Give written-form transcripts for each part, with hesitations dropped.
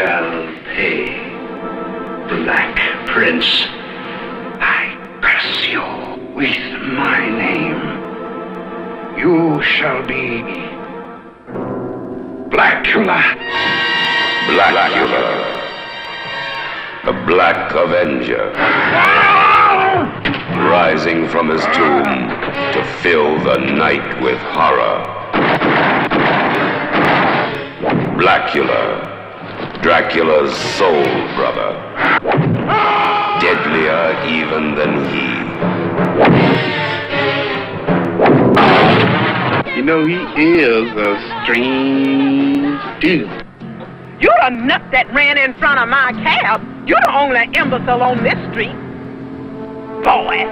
shall pay, Black Prince. I curse you with my name. You shall be Blackula. Blackula, the Black Avenger, rising from his tomb to fill the night with horror. Blackula, Dracula's soul brother, deadlier even than he. You know, he is a strange dude. You're the nut that ran in front of my cab. You're the only imbecile on this street. Boy.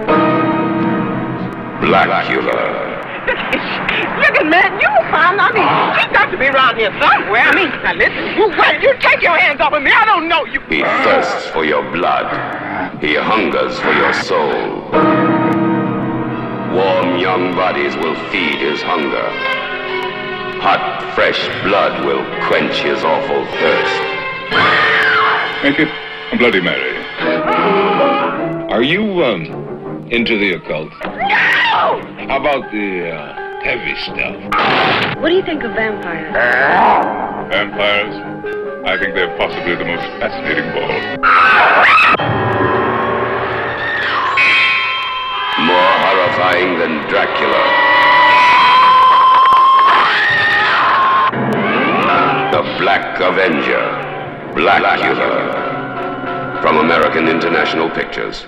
Blackula. Look at man, you found, she's got to be around here somewhere. Now listen, you take your hands off of me. I don't know you. He thirsts for your blood. He hungers for your soul. Warm young bodies will feed his hunger. Hot, fresh blood will quench his awful thirst. Make it a Bloody Mary. Are you, into the occult? No! How about the, heavy stuff? What do you think of vampires? Vampires? I think they're possibly the most fascinating of all. More horrifying than Dracula. The Black Avenger, Blackula, from American International Pictures.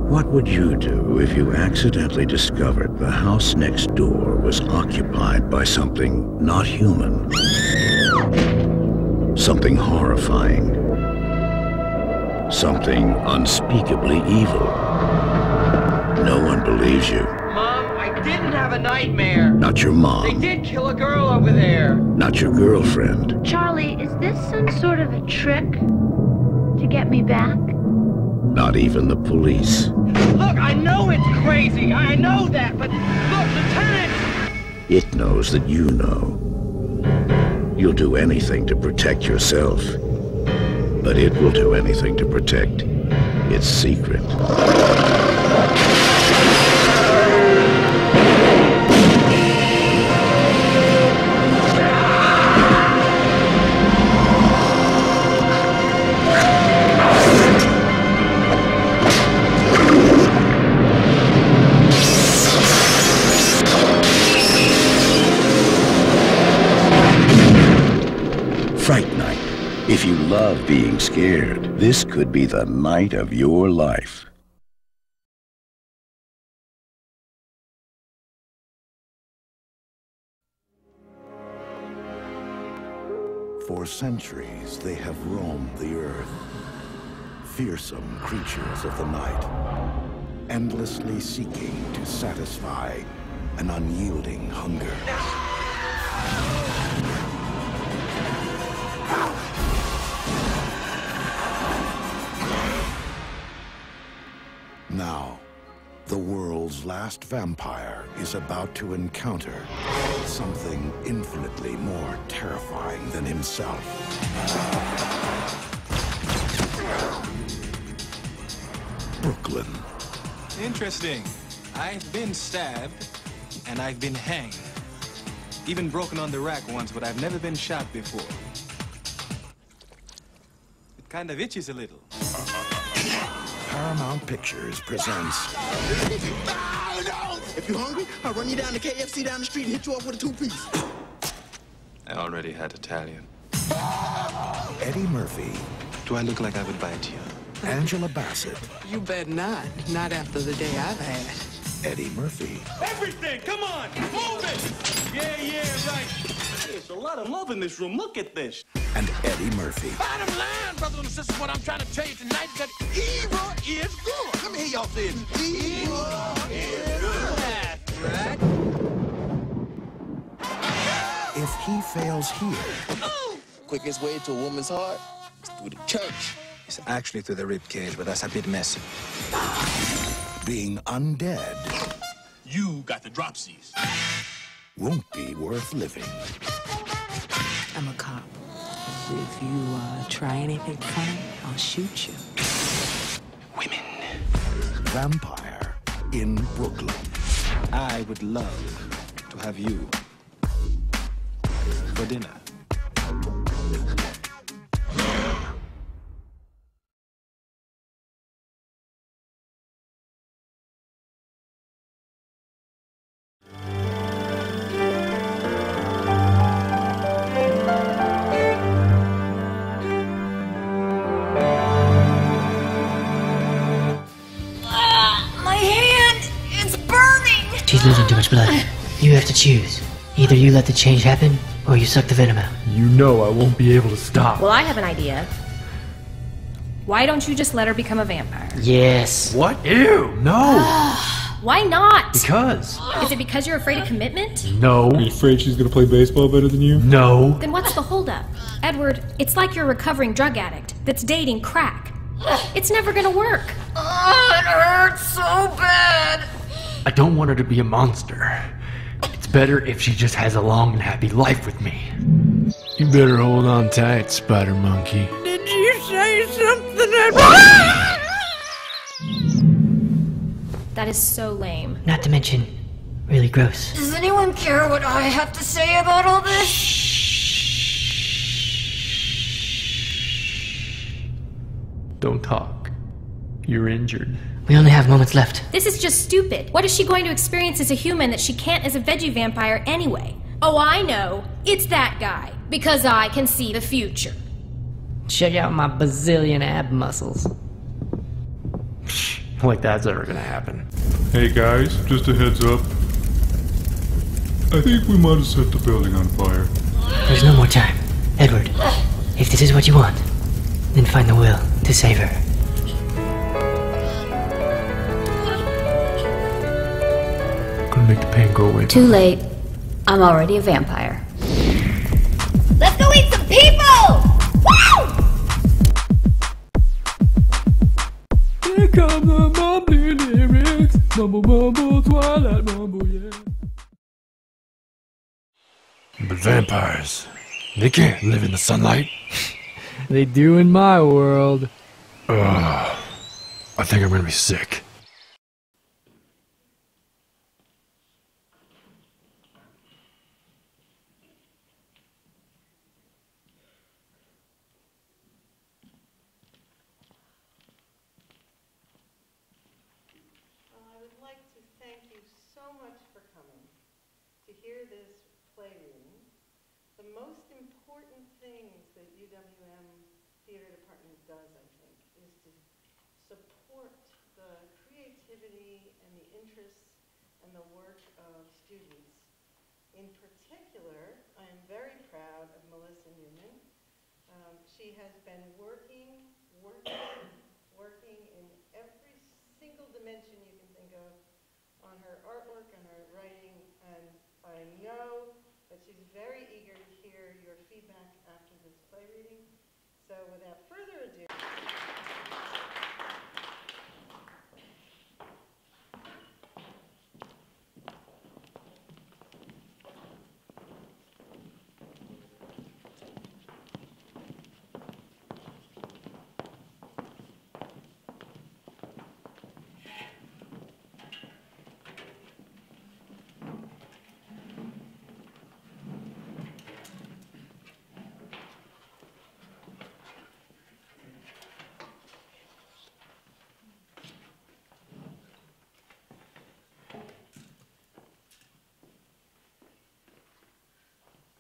What would you do if you accidentally discovered the house next door was occupied by something not human? Something horrifying. Something unspeakably evil. No one believes you. Mom, I didn't have a nightmare. Not your mom. They did kill a girl over there. Not your girlfriend. Charlie, is this some sort of a trick to get me back? Not even the police. Look, I know it's crazy. I know that, but look, Lieutenant! It knows that you know. You'll do anything to protect yourself. But it will do anything to protect its secret. Fright Night. If you love being scared, this could be the night of your life. For centuries, they have roamed the earth. Fearsome creatures of the night, endlessly seeking to satisfy an unyielding hunger. Now, the world's last vampire is about to encounter something infinitely more terrifying than himself. Brooklyn. Interesting. I've been stabbed, and I've been hanged. Even broken on the rack once, but I've never been shot before. It kind of itches a little. Paramount Pictures presents... If you're hungry, I'll run you down to KFC down the street and hit you off with a two-piece. I already had Italian. Eddie Murphy. Do I look like I would bite you? Angela Bassett. You bet not. Not after the day I've had. Eddie Murphy. Everything! Come on! Move it! Yeah, right. There's a lot of love in this room. Look at this. And Eddie Murphy. Bottom line, brothers and sisters, what I'm trying to tell you tonight is that evil is good. Let me hear y'all say it. Evil is good. That's right. If he fails here... Quickest way to a woman's heart through the church. It's actually through the rib cage, but that's a bit messy. Being undead You got the dropsies. won't be worth living. I'm a cop. If you try anything funny, I'll shoot you. Vampire in Brooklyn. I would love to have you for dinner. My hand! It's burning! She's losing too much blood. You have to choose. Either you let the change happen, or you suck the venom out. You know I won't be able to stop. Well, I have an idea. Why don't you just let her become a vampire? Yes. What? Ew, no. Why not? Because. Is it because you're afraid of commitment? No. Are you afraid she's gonna play baseball better than you? No. Then what's the holdup? Edward, it's like you're a recovering drug addict that's dating crack. It's never gonna work. Oh, it hurts so bad! I don't want her to be a monster. It's better if she just has a long and happy life with me. You better hold on tight, Spider Monkey. Did you say something That is so lame. Not to mention, really gross. Does anyone care what I have to say about all this? Don't talk. You're injured. We only have moments left. This is just stupid. What is she going to experience as a human that she can't as a veggie vampire anyway? Oh, I know. It's that guy. Because I can see the future. Check out my bazillion ab muscles. Like that's ever gonna happen. Hey guys, just a heads up. I think we might have set the building on fire. There's no more time. Edward, if this is what you want, then find the will to save her. Gonna make the pain go away. Too late. I'm already a vampire. Let's go eat some people! Woo! Here come the mumbly lyrics. Mumble, mumble, twilight mumble, yeah. But vampires, they can't live in the sunlight. They do in my world. I think I'm gonna be sick. I would like to thank you so much for coming to hear this play reading. The most important things that UWM Theater Department does, I think, is to support the creativity and the interests and the work of students. In particular, I am very proud of Melissa Newman. She has been working in every single dimension you can think of on her artwork and her writing, and I know that she's very eager to hear your feedback after this play reading. So without further ado,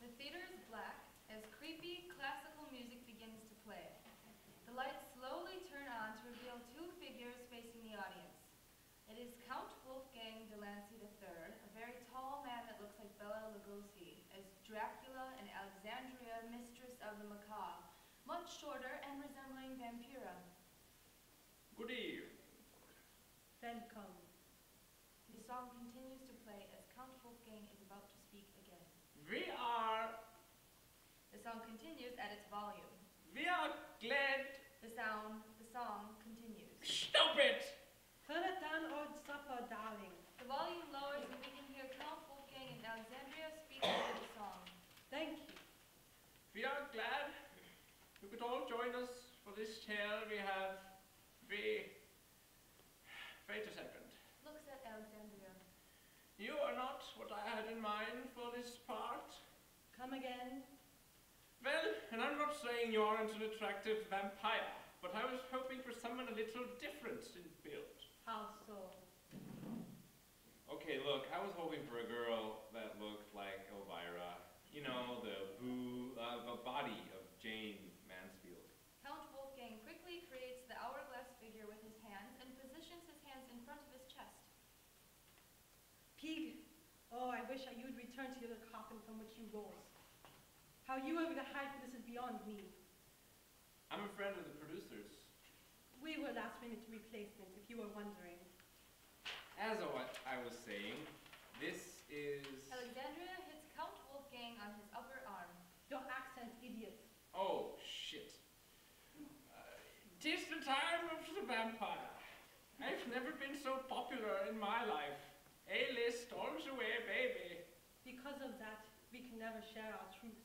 The theater is black as creepy classical music begins to play. The lights slowly turn on to reveal two figures facing the audience. It is Count Wolfgang Delancey III, a very tall man that looks like Bela Lugosi, as Dracula and Alexandria, mistress of the macabre, much shorter and resembling Vampira. Good evening. Welcome. The song continues to play as Count Wolfgang is about to speak again. We are The song continues at its volume. We are glad. The song continues. Stop it! Turn it down or supper, darling. The volume lowers and we can hear Count Wolfgang and Alexandria speaking through the song. Thank you. We are glad you could all join us for this tale. We have Wait a second. Looks at Alexandria. You are not what I had in mind for this part. Come again. Well, and I'm not saying you aren't an attractive vampire, but I was hoping for someone a little different in build. How so? Okay, look, I was hoping for a girl that looked like Elvira. You know, the body of Jane Mansfield. Count Wolfgang quickly creates the hourglass figure with his hands and positions his hands in front of his chest. Pig, oh, I wish you'd return to the coffin from which you rose. How you were able to hide this is beyond me. I'm a friend of the producers. We were last-minute replacements, if you were wondering. As what I was saying, this is... Alexandria hits Count Wolfgang on his upper arm. Your accent, idiot. Oh, shit. 'Tis the time of the vampire. I've never been so popular in my life. A-list, all the way, baby. Because of that, we can never share our truth.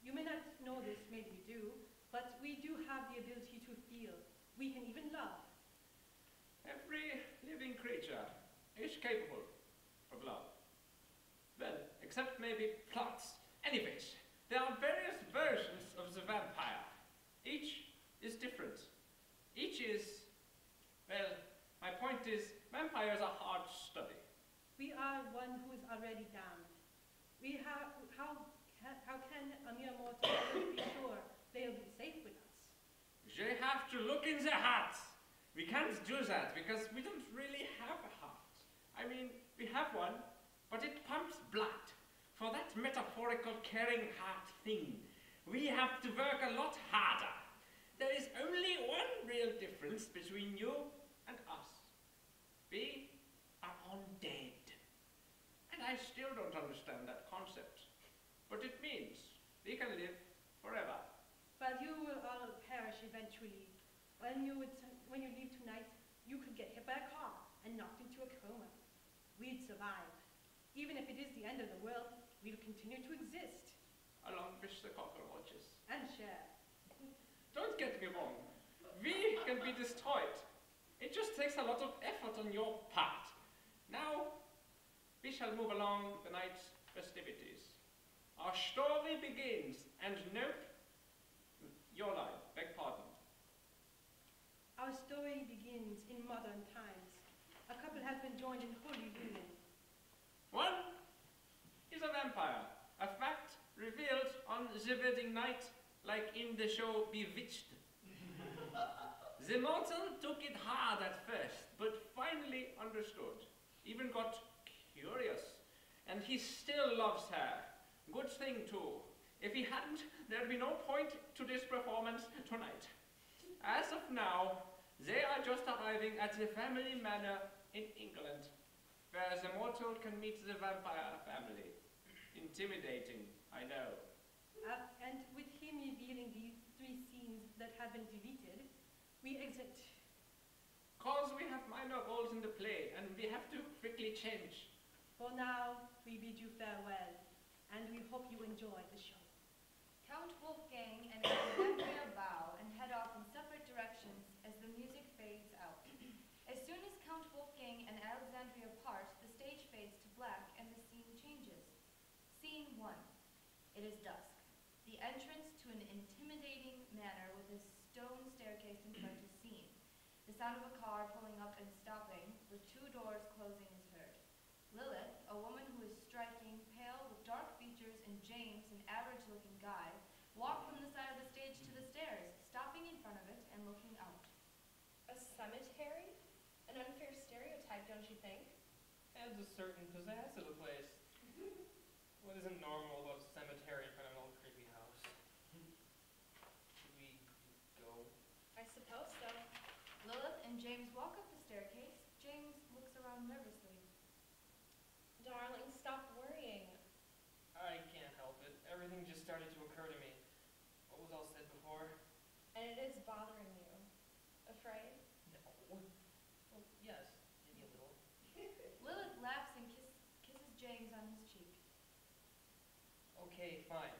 You may not know this, maybe you do, but we do have the ability to feel. We can even love. Every living creature is capable of love. Well, except maybe plots. Anyways, there are various versions of the vampire. Each is different. Each is, well, my point is, vampires are hard to study. We are one who is already damned. How can a mere mortal be sure they'll be safe with us? They have to look in their hearts. We can't do that because we don't really have a heart. I mean, we have one, but it pumps blood. For that metaphorical caring heart thing, we have to work a lot harder. There is only one real difference between you and us. We are undead. And I still don't understand that concept. But it means we can live forever. But you will all perish eventually. When you leave tonight, you could get hit by a car and knocked into a coma. We'd survive. Even if it is the end of the world, we'll continue to exist. Along with the cockroaches. And share. Don't get me wrong. We can be destroyed. It just takes a lot of effort on your part. Now, we shall move along the night's festivities. Our story begins, and nope, your line, beg pardon. Our story begins in modern times. A couple has been joined in holy union. One is a vampire, a fact revealed on the wedding night, like in the show Bewitched. The mortal took it hard at first, but finally understood, even got curious, and he still loves her. Good thing too. If he hadn't, there'd be no point to this performance tonight. As of now, they are just arriving at the family manor in England, where the mortal can meet the vampire family. Intimidating, I know. And with him revealing these 3 scenes that have been deleted, we exit. Cause we have minor roles in the play, and we have to quickly change. For now, we bid you farewell, and we hope you enjoy the show. Count Wolfgang and Alexandria bow and head off in separate directions as the music fades out. As soon as Count Wolfgang and Alexandria part, the stage fades to black and the scene changes. Scene 1. It is dusk. The entrance to an intimidating manor with a stone staircase in front is seen. The sound of a car pulling up and stopping, with 2 doors closing, is heard. Lilith, a woman who is striking, pale, with dark features, and James, an average-looking guy, walk from the side of the stage to the stairs, stopping in front of it and looking out. A cemetery? An unfair stereotype, don't you think? Adds a certain pizzazz to the place. What isn't normal about a cemetery in front of an old creepy house? Should we go? I suppose so. Lilith and James walk up the staircase. James looks around nervously. Darling, stop worrying. I can't help it. Everything just started to occur to me. What was all said before? bothering you? Afraid? No. Well, yes, maybe a little. Lilith laughs and kisses James on his cheek. Okay, fine.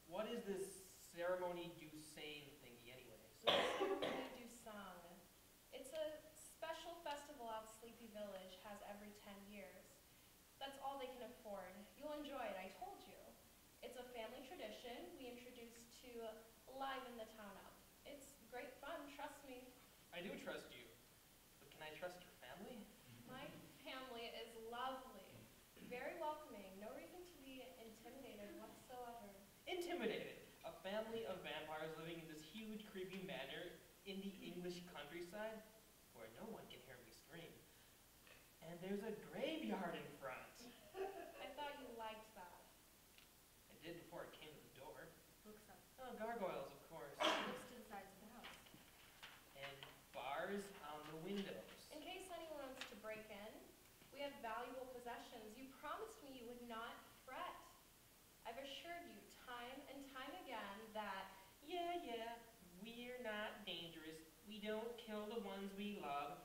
What is this ceremony du Seine thingy anyways? Ceremony du Sang. It's a special festival out Sleepy Village, has every 10 years. That's all they can afford. You'll enjoy it, I told you. It's a family tradition we introduced to liven the town up. It's great fun, trust me. I do trust you, but can I trust your family? My family is lovely, very welcoming, no reason to be intimidated whatsoever. Intimidated. A family of vampires living in this huge, creepy manor in the English countryside where no one can hear me scream. And there's a graveyard in front. I thought you liked that. I did before it came to the door. Looks up. Oh, gargoyles, of course. Looks to the sides of the house. And bars on the windows. In case anyone wants to break in, we have valuable possessions. You promised me you would not fret. I've assured you time and time again that... Yeah, we're not dangerous. We don't kill the ones we love.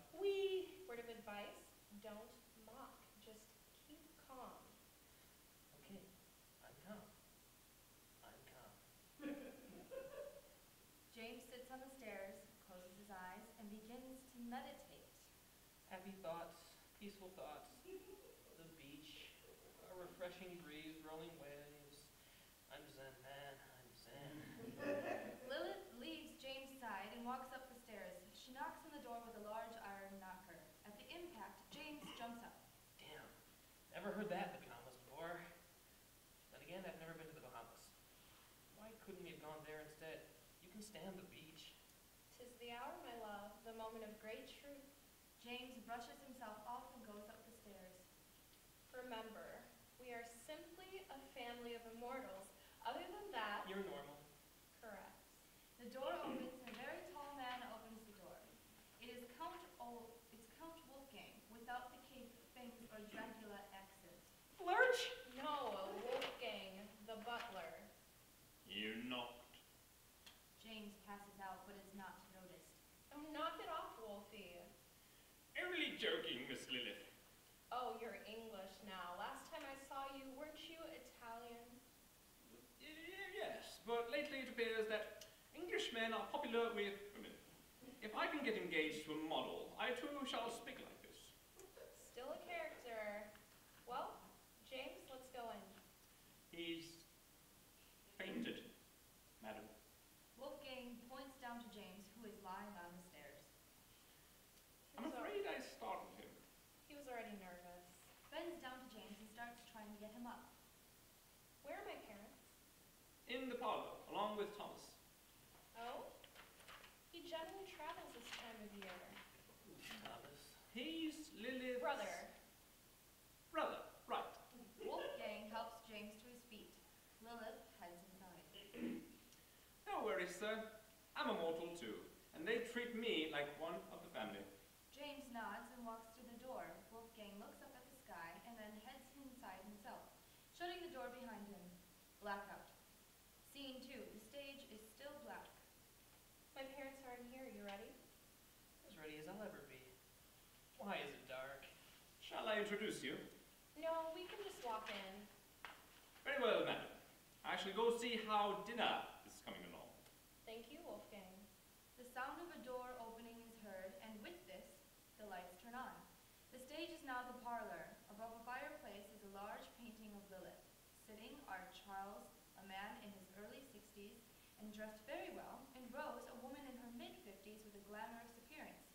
Word of advice, don't mock. Just keep calm. Okay, I'm calm. I'm calm. James sits on the stairs, closes his eyes, and begins to meditate. Happy thoughts, peaceful thoughts. The beach, a refreshing breeze, rolling waves. I'm zen, man, I'm zen. Lilith leaves James' side and walks up the stairs. She knocks on the door with a large iron knocker. At the impact, James jumps up. Damn, never heard that in the Bahamas before. Then again, I've never been to the Bahamas. Why couldn't we have gone there instead? You can stand the beach. 'Tis the hour, my love, the moment of great truth. James brushes himself off and goes up the stairs. Remember, we are simply a family of immortals. Other than that... You're normal. Correct. The door opens and a very tall man opens the door. It is Count Wolfgang, without the cape, fangs, or Dracula accent. Lurch? No, Wolfgang, the butler. You knocked. James passes out but is not noticed. Oh, knock it off, Wolfie. Only joking, Miss Lilith. Oh, you're English now. Last time I saw you, weren't you Italian? Yes, but lately it appears that Englishmen are popular with women. If I can get engaged to a model, I too shall speak like this. Still a character. Well, James, let's go in. He's fainted, madam. Wolfgang points down to James, who is lying on the stairs. I'm afraid I startled him. He was already nervous. Bends down to James and starts trying to get him up. Where are my parents? In the parlor, along with Thomas. Oh? He generally travels this time of year. Thomas. He's Lilith's... Brother. Brother, right. Wolfgang helps James to his feet. Lilith hides inside. No worries, sir. I'm a mortal too, and they treat me like one of the family. James nods and walks through the door. Wolfgang looks up at the sky and then heads inside himself, shutting the door behind him. Blackout. Scene 2. The stage is still black. My parents are in here. You ready? As ready as I'll ever be. Why is it dark? Shall I introduce you? No, we can just walk in. Very well, madam. I shall go see how dinner is coming along. Thank you, Wolfgang. The sound of a door opening is heard, and with this, the lights turn on. The stage is now the parlor. Above a fireplace is a large painting of Lilith. Sitting are Charles, a man in his early 60s, and dressed very well, and Rose, a woman in her mid-50s with a glamorous appearance.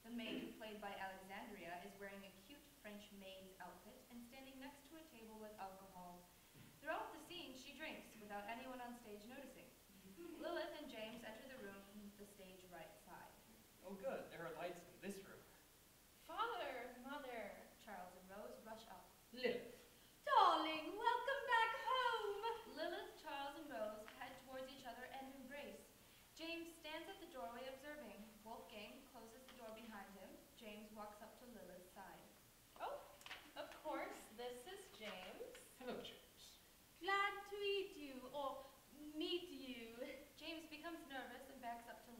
The maid, played by Alexandria, is wearing a cute French maid's outfit and standing next to a table with alcohol. Throughout the scene, she drinks, without anyone on stage noticing. Lilith and James enter the room from the stage right side. Oh good, there are lights in this room. Father, mother. Charles and Rose rush up. Lilith. Darling, welcome back home! Lilith, Charles, and Rose head towards each other and embrace. James stands at the doorway observing. Wolfgang closes the door behind him. James walks up to Lilith's side. Oh, of course, this is James. Hello, James. Glad to meet you, or meet you. James becomes nervous and backs up to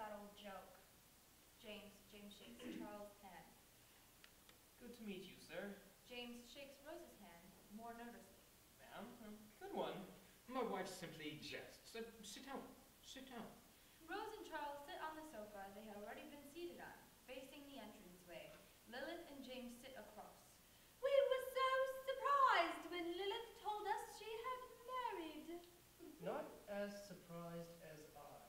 that old joke? James shakes Charles' hand. Good to meet you, sir. James shakes Rose's hand, more nervously. Ma'am, good one. My wife simply jests. Sit down. Sit down. Rose and Charles sit on the sofa they had already been seated on, facing the entranceway. Lilith and James sit across. We were so surprised when Lilith told us she had married. Not as surprised as I.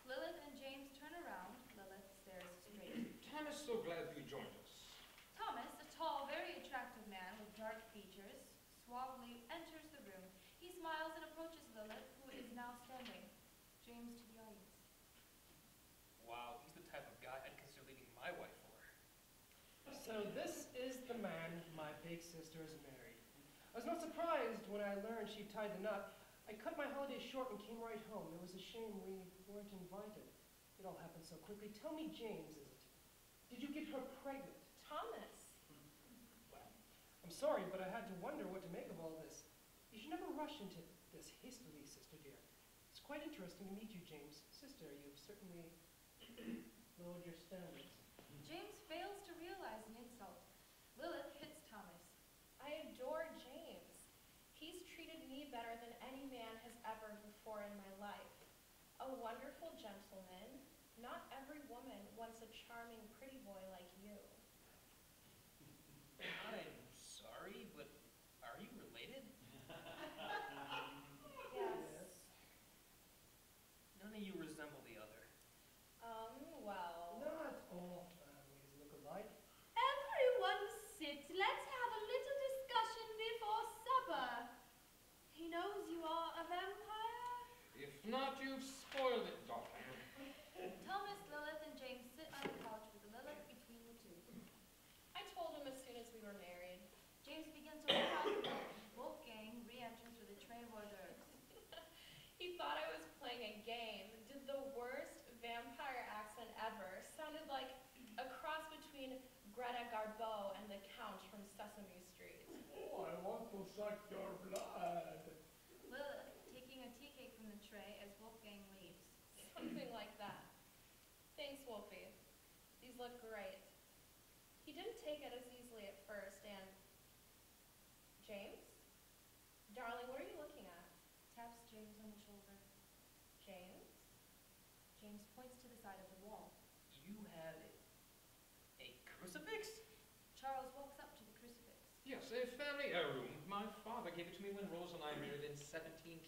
Lilith and James turn around. Lilith stares straight. Thomas, so glad you joined us. Thomas, a tall, very attractive man with dark features, suavely enters the room. He smiles and approaches Lilith, who is now standing. James to the audience. Wow, he's the type of guy I'd consider leaving my wife for. So this is the man my big sister has married. I was not surprised when I learned she tied the knot. I cut my holiday short and came right home. It was a shame we weren't invited. It all happened so quickly. Tell me, James, is it? Did you get her pregnant? Thomas. Well, I'm sorry, but I had to wonder what to make of all this. You should never rush into this hastily, sister dear. It's quite interesting to meet you, James. Sister, you've certainly lowered your standards. James fails to realize an insult. Lilith hits Thomas. I adore James. He's treated me better than any man has ever before in my life. A wonderful gentleman. Not every woman wants a charming, pretty boy like you. I'm sorry, but are you related? Yes. None of you resemble the other. Well. Not all families look alike. Everyone sit. Let's have a little discussion before supper. He knows you are a vampire. If not, you've spoiled it, darling. Thomas, Lilith, and James sit on the couch with Lilith between the two. I told him as soon as we were married. James begins to walk out the room. Wolfgang re-enters with a tray of hors d'oeuvres. He thought I was playing a game. Did the worst vampire accent ever. Sounded like a cross between Greta Garbo and the Count from Sesame Street. Oh, I want to suck your blood. Lilith taking a tea cake from the tray as Wolfgang leaves. Something like that. Thanks, Wolfie. These look great. He didn't take it as easily at first, and... James? Darling, what are you looking at? Taps James on the shoulder. James? James points to the side of the wall. You have a crucifix? Charles walks up to the crucifix. Yes, a family heirloom. My father gave it to me when Rose and I married in 1762.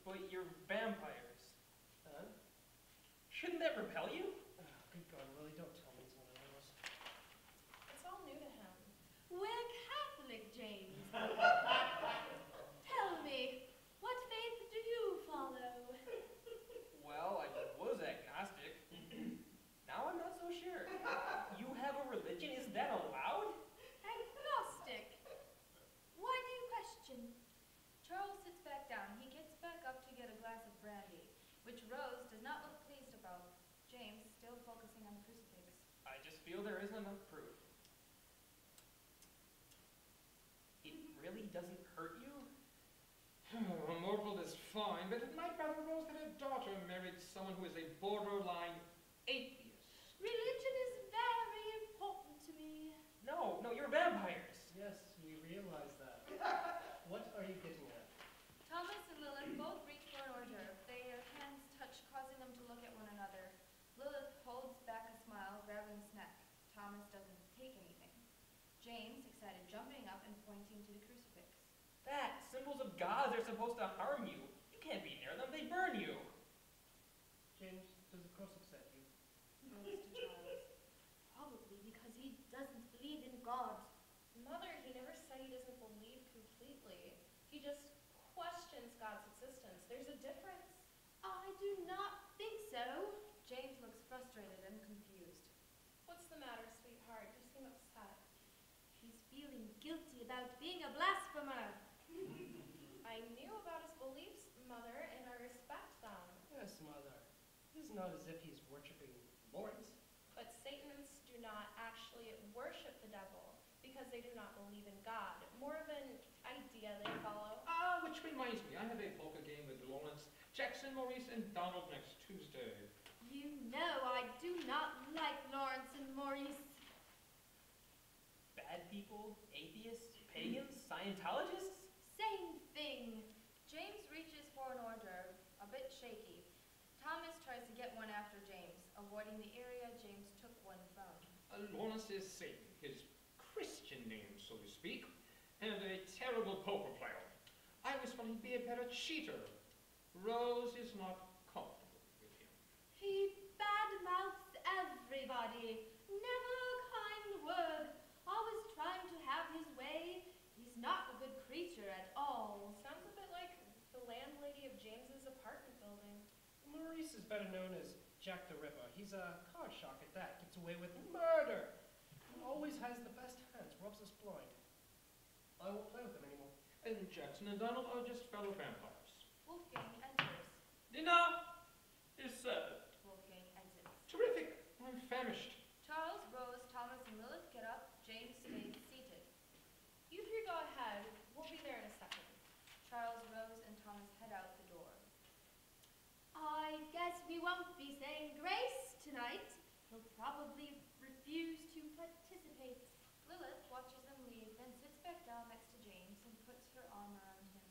But you're vampires. Huh? Shouldn't that repel you? Oh, good God, Willie, don't tell me it's one of those. It's all new to him. We're Catholic, James. Tell me, what faith do you follow? Well, I was agnostic. Now I'm not so sure. You have a religion? Is that allowed? Agnostic. Why do you question? Charles sits back down. He gets back up to get a glass of brandy, which Rose does not look pleased about. James, still focusing on the crucifix. I just feel there isn't enough proof. It really doesn't hurt you? A mortal is fine, but my brother Rose had a daughter married someone who is a borderline atheist. Religion is very important to me. No, you're vampires. Yes, we realize that. What are you getting at? Thomas and Lilith both reach for an hors d'oeuvre. Their hands touch, causing them to look at one another. Lilith holds back a smile, grabbing a snack. Thomas doesn't take anything. James, excited, jumping up and pointing to the crucifix. That, symbols of gods are supposed to harm you. You can't be near them, they burn you. James, does the cross upset you? Rose to Charles. Probably because he doesn't believe in God. Mother, he never said he doesn't believe completely. He just questions God's existence. There's a difference. I do not think so. James looks frustrated and confused. What's the matter, sweetheart? You seem upset. He's feeling guilty about being a blasphemer. I knew about his beliefs, Mother, and I respect them. Yes, Mother. It's not as if he's worshipping Lawrence. But Satanists do not actually worship the devil because they do not believe in God. More of an idea they follow. Which reminds me, I have a poker game with Lawrence Jackson, Maurice, and Donald next Tuesday. You know I do not like Lawrence and Maurice. Bad people, atheists, pagans, Scientologists? Same thing. James reaches for an hors d'oeuvre, a bit shaky. Thomas tries to get one after James, avoiding the area James took one from. Lawrence is Satan, his Christian name, so to speak, and a terrible poker player. I always thought he'd be a better cheater. Rose is not comfortable with him. He badmouths everybody. Never a kind word. Always trying to have his way. He's not a good creature at all. Sounds a bit like the landlady of James's apartment building. Maurice is better known as Jack the Ripper. He's a card shark at that. Gets away with murder. Always has the best hands. Rubs us blind. I won't play with him anymore. And Jackson and Donald are just fellow vampires. Wolfgang enters. Dinner is served. Wolfgang exits. Terrific. I'm famished. Charles, Rose, Thomas, and Lilith get up. James stays seated. You three go ahead. We'll be there in a second. Charles, Rose, and Thomas head out the door. I guess we won't be saying grace tonight. He'll probably refuse to participate. Lilith watches them leave, then sits back down next to James and puts her arm around him.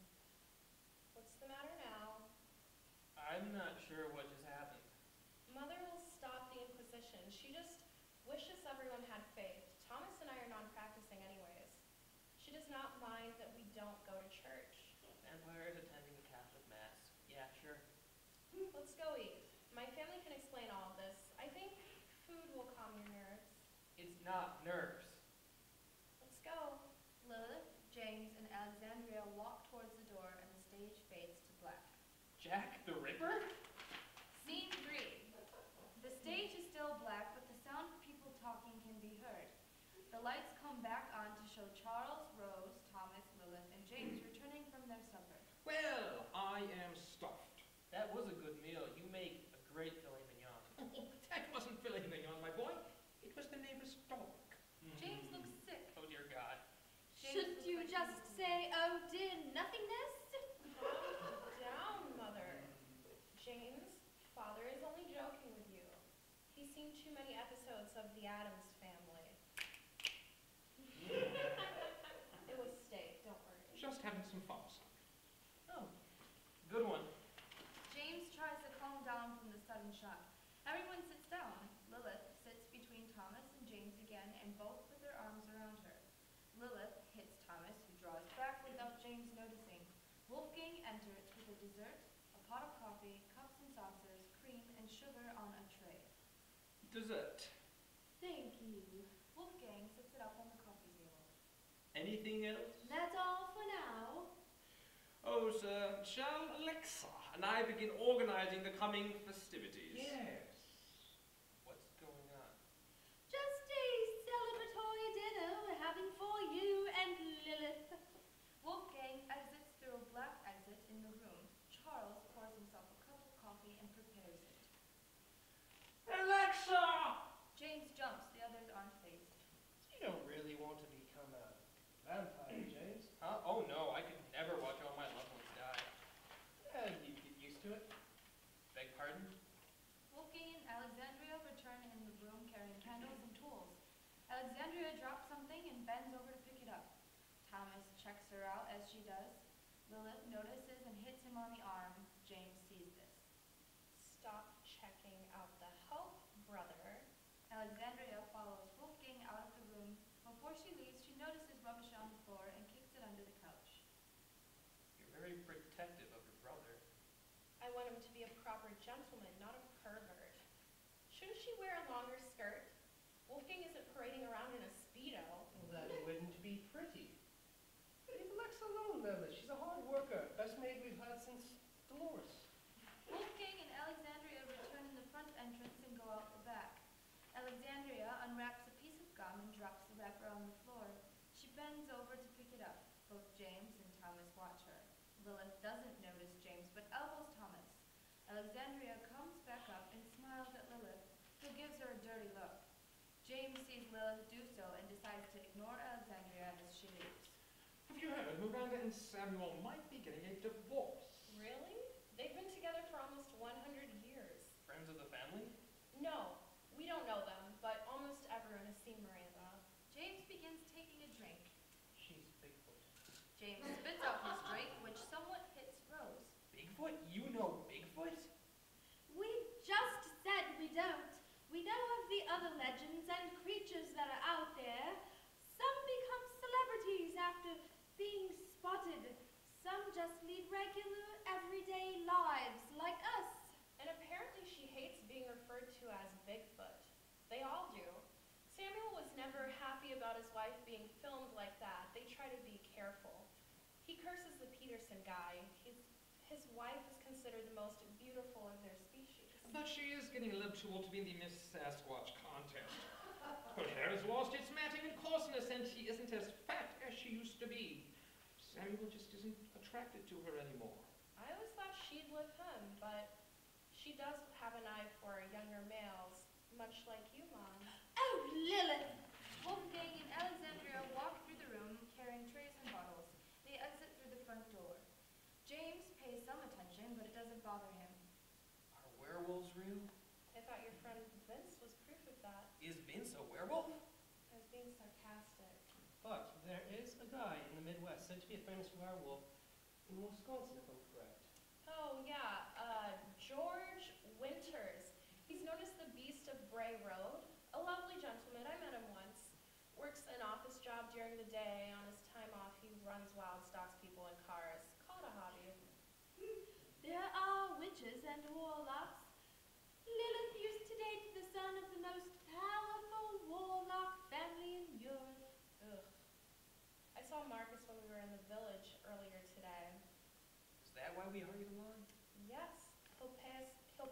What's the matter now? I'm not sure what just happened. Mother will stop the Inquisition. She just wishes everyone had faith. Thomas and I are non-practicing anyways. She does not mind that we don't go to church. Vampires attending the Catholic Mass. Yeah, sure. Let's go eat. My family can explain all of this. I think food will calm your nerves. It's not nerves. Let's go. Lilith, James, and Alexandria walk towards the door and the stage fades to black. Jack the Ripper? Scene 3. The stage is still black, but the sound of people talking can be heard. The lights come back on to show Charles, Rose, Thomas, Lilith, and James returning from their supper. Well, I am stuffed. That was a good meal. You make a great filet mignon. Oh, that wasn't filet mignon, my boy. It was the neighbor's dog. James looks sick. Oh, dear God. Shouldn't you just say, oh dear nothingness? Down, Mother. James, Father is only joking with you. He's seen too many episodes of The Addams Family. It was steak, don't worry. Just having some fun, son. Oh, good one. James tries to calm down from the sudden shock. Everyone sits down. Lilith sits between Thomas and James again, and both put their arms around her. Lilith hits Thomas, who draws back without James noticing. Wolfgang enters with a dessert, a pot of coffee, cups and saucers, cream, and sugar on a tray. Dessert. Thank you. Wolfgang sets it up on the coffee table. Anything else? That's all for now. Oh, sir, shall Alexa and I begin organizing the coming festivities? Yes. What's going on? Just a celebratory dinner we're having for you and Lilith. Wolfgang exits through a black exit in the room. Charles pours himself a cup of coffee and prepares it. Alexa! James jumps, the others aren't phased. You don't really want to become a vampire, James. Huh? Oh, no, I could never watch all my loved ones die. You get used to it. Beg pardon? Wolfgang and Alexandria return in the room carrying candles and tools. Alexandria drops something and bends over to pick it up. Thomas checks her out as she does. Lilith notices and hits him on the arm. James sees this. Stop checking out the help, brother. Alexandria follows Wolfgang out of the room. Before she leaves, she notices rubbish on the floor and kicks it under the couch. You're very protective of your brother. I want him to be a proper gentleman, not a pervert. Shouldn't she wear a longer skirt? Wolfgang isn't parading around in a Speedo. Well, that wouldn't be pretty. Leave Alexa alone, Lilith. She's a hard worker. Best maid we've had since Dolores. Wolfgang and Alexandria return in the front entrance and go out the back. Alexandria unwraps a piece of gum and drops the wrapper on the floor. She bends over to pick it up. Both James and Thomas watch her. Lilith doesn't notice James, but elbows Thomas. Alexandria comes back up and smiles at Lilith, who gives her a dirty look. James sees Lilith do so and decides to ignore Alexandria as she leaves. Have you heard? Miranda and Samuel might be getting a divorce. Really? They've been together see Miranda. James begins taking a drink. She's Bigfoot. James spits out his drink, which somewhat hits Rose. Bigfoot? You know Bigfoot? We just said we don't. We know of the other legends and creatures that are out there. Some become celebrities after being spotted. Some just lead regular, everyday lives, like us. And apparently she hates being referred to as Bigfoot. They all do. Samuel was never happy about his wife being filmed like that. They try to be careful. He curses the Peterson guy. His wife is considered the most beautiful of their species. But she is getting a little too old to be in the Miss Sasquatch contest. Her hair has lost its matting and coarseness, and she isn't as fat as she used to be. Samuel just isn't attracted to her anymore. I always thought she'd live him, but she does have an eye for younger males, much like you, Mom. Oh, Lilith! Wolfgang and Alexandria walk through the room carrying trays and bottles. They exit through the front door. James pays some attention, but it doesn't bother him. Are werewolves real? I thought your friend Vince was proof of that. Is Vince a werewolf? I was being sarcastic. But there is a guy in the Midwest said to be a famous werewolf in Wisconsin, if I'm correct. Oh, yeah, George Winters. He's known as the Beast of Bray Road. A lovely gentleman. I met him once. Works an office job during the day. On his time off, he runs wild, stalks people in cars. Call it a hobby. There are witches and warlocks. Lilith used to date the son of the most powerful warlock family in Europe. Ugh. I saw Marcus when we were in the village earlier today. Is that why we hurried along? Yes, he'll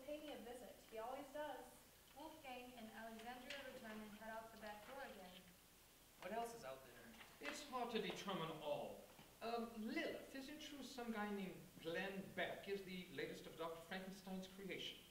pay me a visit. He always does. Wolfgang and Alexandria return and head out the back door again. What else is out there? It's hard to determine all. Lilith, is it true some guy named Glenn Beck is the latest of Dr. Frankenstein's creations?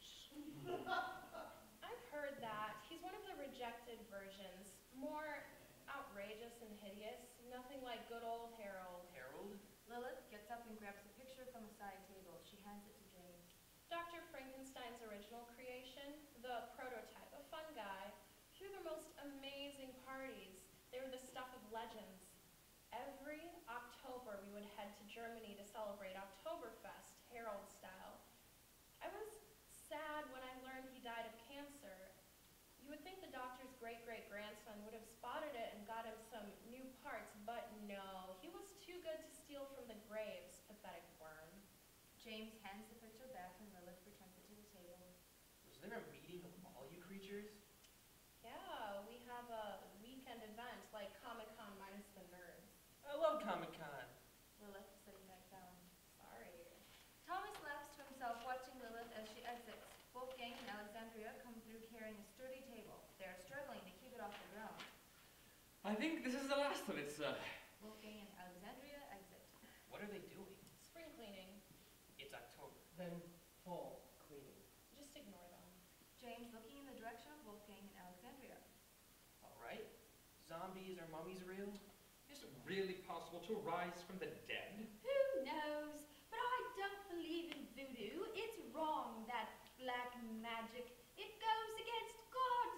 I've heard that. He's one of the rejected versions. More outrageous and hideous. Nothing like good old Harold. Harold? Lilith gets up and grabs a picture from a side table. She hands it to James. Dr. Frankenstein's original creation, the prototype, a fun guy, threw the most amazing parties. They were the stuff of legends. Every October we would head to Germany to celebrate Oktoberfest, Harold style. I was sad when I learned he died of cancer. You would think the doctor's great-great-grandson would have spotted it and got him some new parts, but no, he was too good to steal from the graves, pathetic worm. James hands the picture back and Lilith returns it to the table. Was there a meeting of all you creatures? Yeah, we have a weekend event like Comic-Con minus the nerds. I love Comic-Con. Lilith is sitting back down. Sorry. Thomas laughs to himself watching Lilith as she exits. Wolfgang and Alexandria come through carrying a sturdy table. They're struggling to keep it off the ground. I think this is the last of it, sir. Wolfgang and Alexandria exit. What are they doing? Spring cleaning. It's October. Then fall cleaning. Just ignore them. James looking in the direction of Wolfgang and Alexandria. All right. Zombies or mummies real? Is it really possible to rise from the dead? Who knows? But I don't believe in voodoo. It's wrong, that black magic. It goes against God.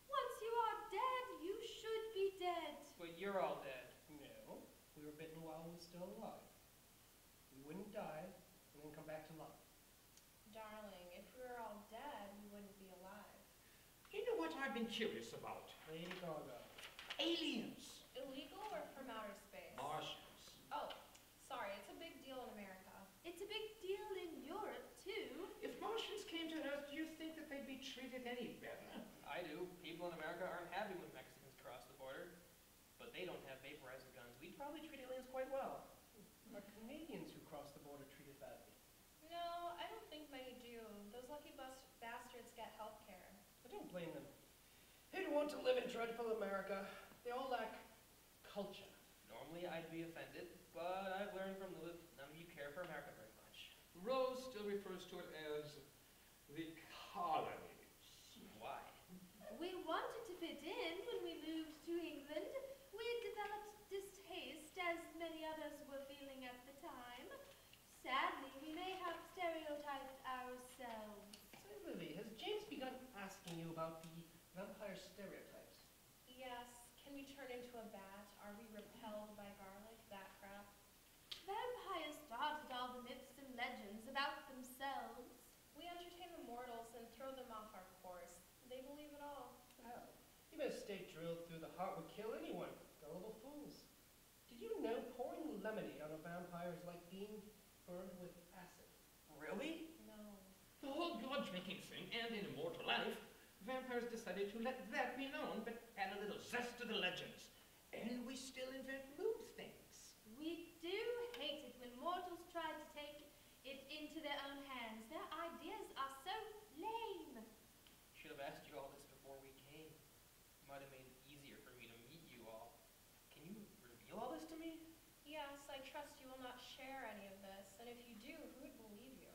Once you are dead, you should be dead. But you're all dead. No, we were bitten while we were still alive. We wouldn't die and then come back to life. Darling, if we were all dead, we wouldn't be alive. You know what I've been curious about? Lady Gaga. Aliens. Illegal or from outer space? Martians. Oh, sorry, it's a big deal in America. It's a big deal in Europe, too. If Martians came to Earth, do you think that they'd be treated any better? I do. People in America aren't happy when Mexicans cross the border. But they don't have vaporizer guns. We'd probably treat aliens quite well. Are Canadians who cross the border treated badly? No, I don't think many do. Those lucky bastards get health care. I don't blame them. They'd want to live in dreadful America. They all lack culture. Normally I'd be offended, but I've learned from Lilith none of you care for America very much. Rose still refers to it as the colonies. Why? We wanted to fit in when we moved to England. We developed distaste, as many others were feeling at the time. Sadly, we may have stereotyped ourselves. Say, Lily, has James begun asking you about the vampire stereotypes? Yes. Can we turn into a bat? Are we repelled by garlic? That crap? Vampires started all the myths and legends about themselves. We entertain the mortals and throw them off our course. They believe it all. Well, even a stake drilled through the heart would kill anyone. Gullible fools. Did you know pouring lemonade on a vampire is like being burned with acid? Really? No. The whole blood-drinking thing and in immortal life, vampires decided to let that be known, but add a little zest to the legends. And we still invent mood things. We do hate it when mortals try to take it into their own hands. Their ideas are so lame. Should have asked you all this before we came. Might have made it easier for me to meet you all. Can you reveal all this to me? Yes, I trust you will not share any of this, and if you do, who would believe you?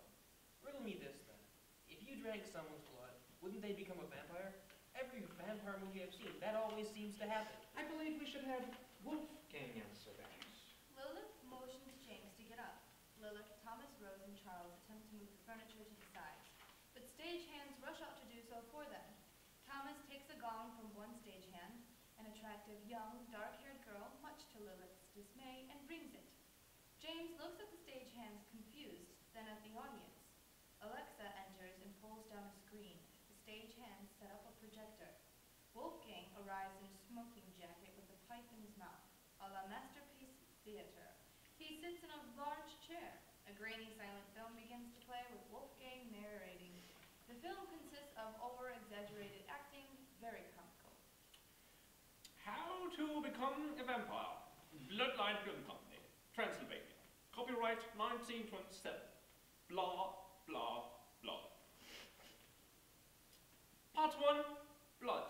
Riddle me this then. If you drank someone's blood, wouldn't they become a vampire? Every vampire movie I've seen, that always seems to happen. I believe we should have Wolfgang answer that. Lilith motions James to get up. Lilith, Thomas, Rose, and Charles attempt to move the furniture to the sides, but stagehands rush out to do so for them. Thomas takes a gong from one stagehand, an attractive, young, dark-haired girl, much to Lilith's dismay, and brings it. James looks at the stagehands confused, then at the audience. Alexa enters and pulls down a screen. The stagehands set up a projector. Wolfgang arrives in a smoking jacket with a pipe in his mouth, a la Masterpiece Theater. He sits in a large chair. A grainy silent film begins to play with Wolfgang narrating. The film consists of over-exaggerated acting, very comical. How to Become a Vampire. Bloodline Film Company, Transylvania. Copyright 1927. Blah, blah, blah. Part 1. Blood.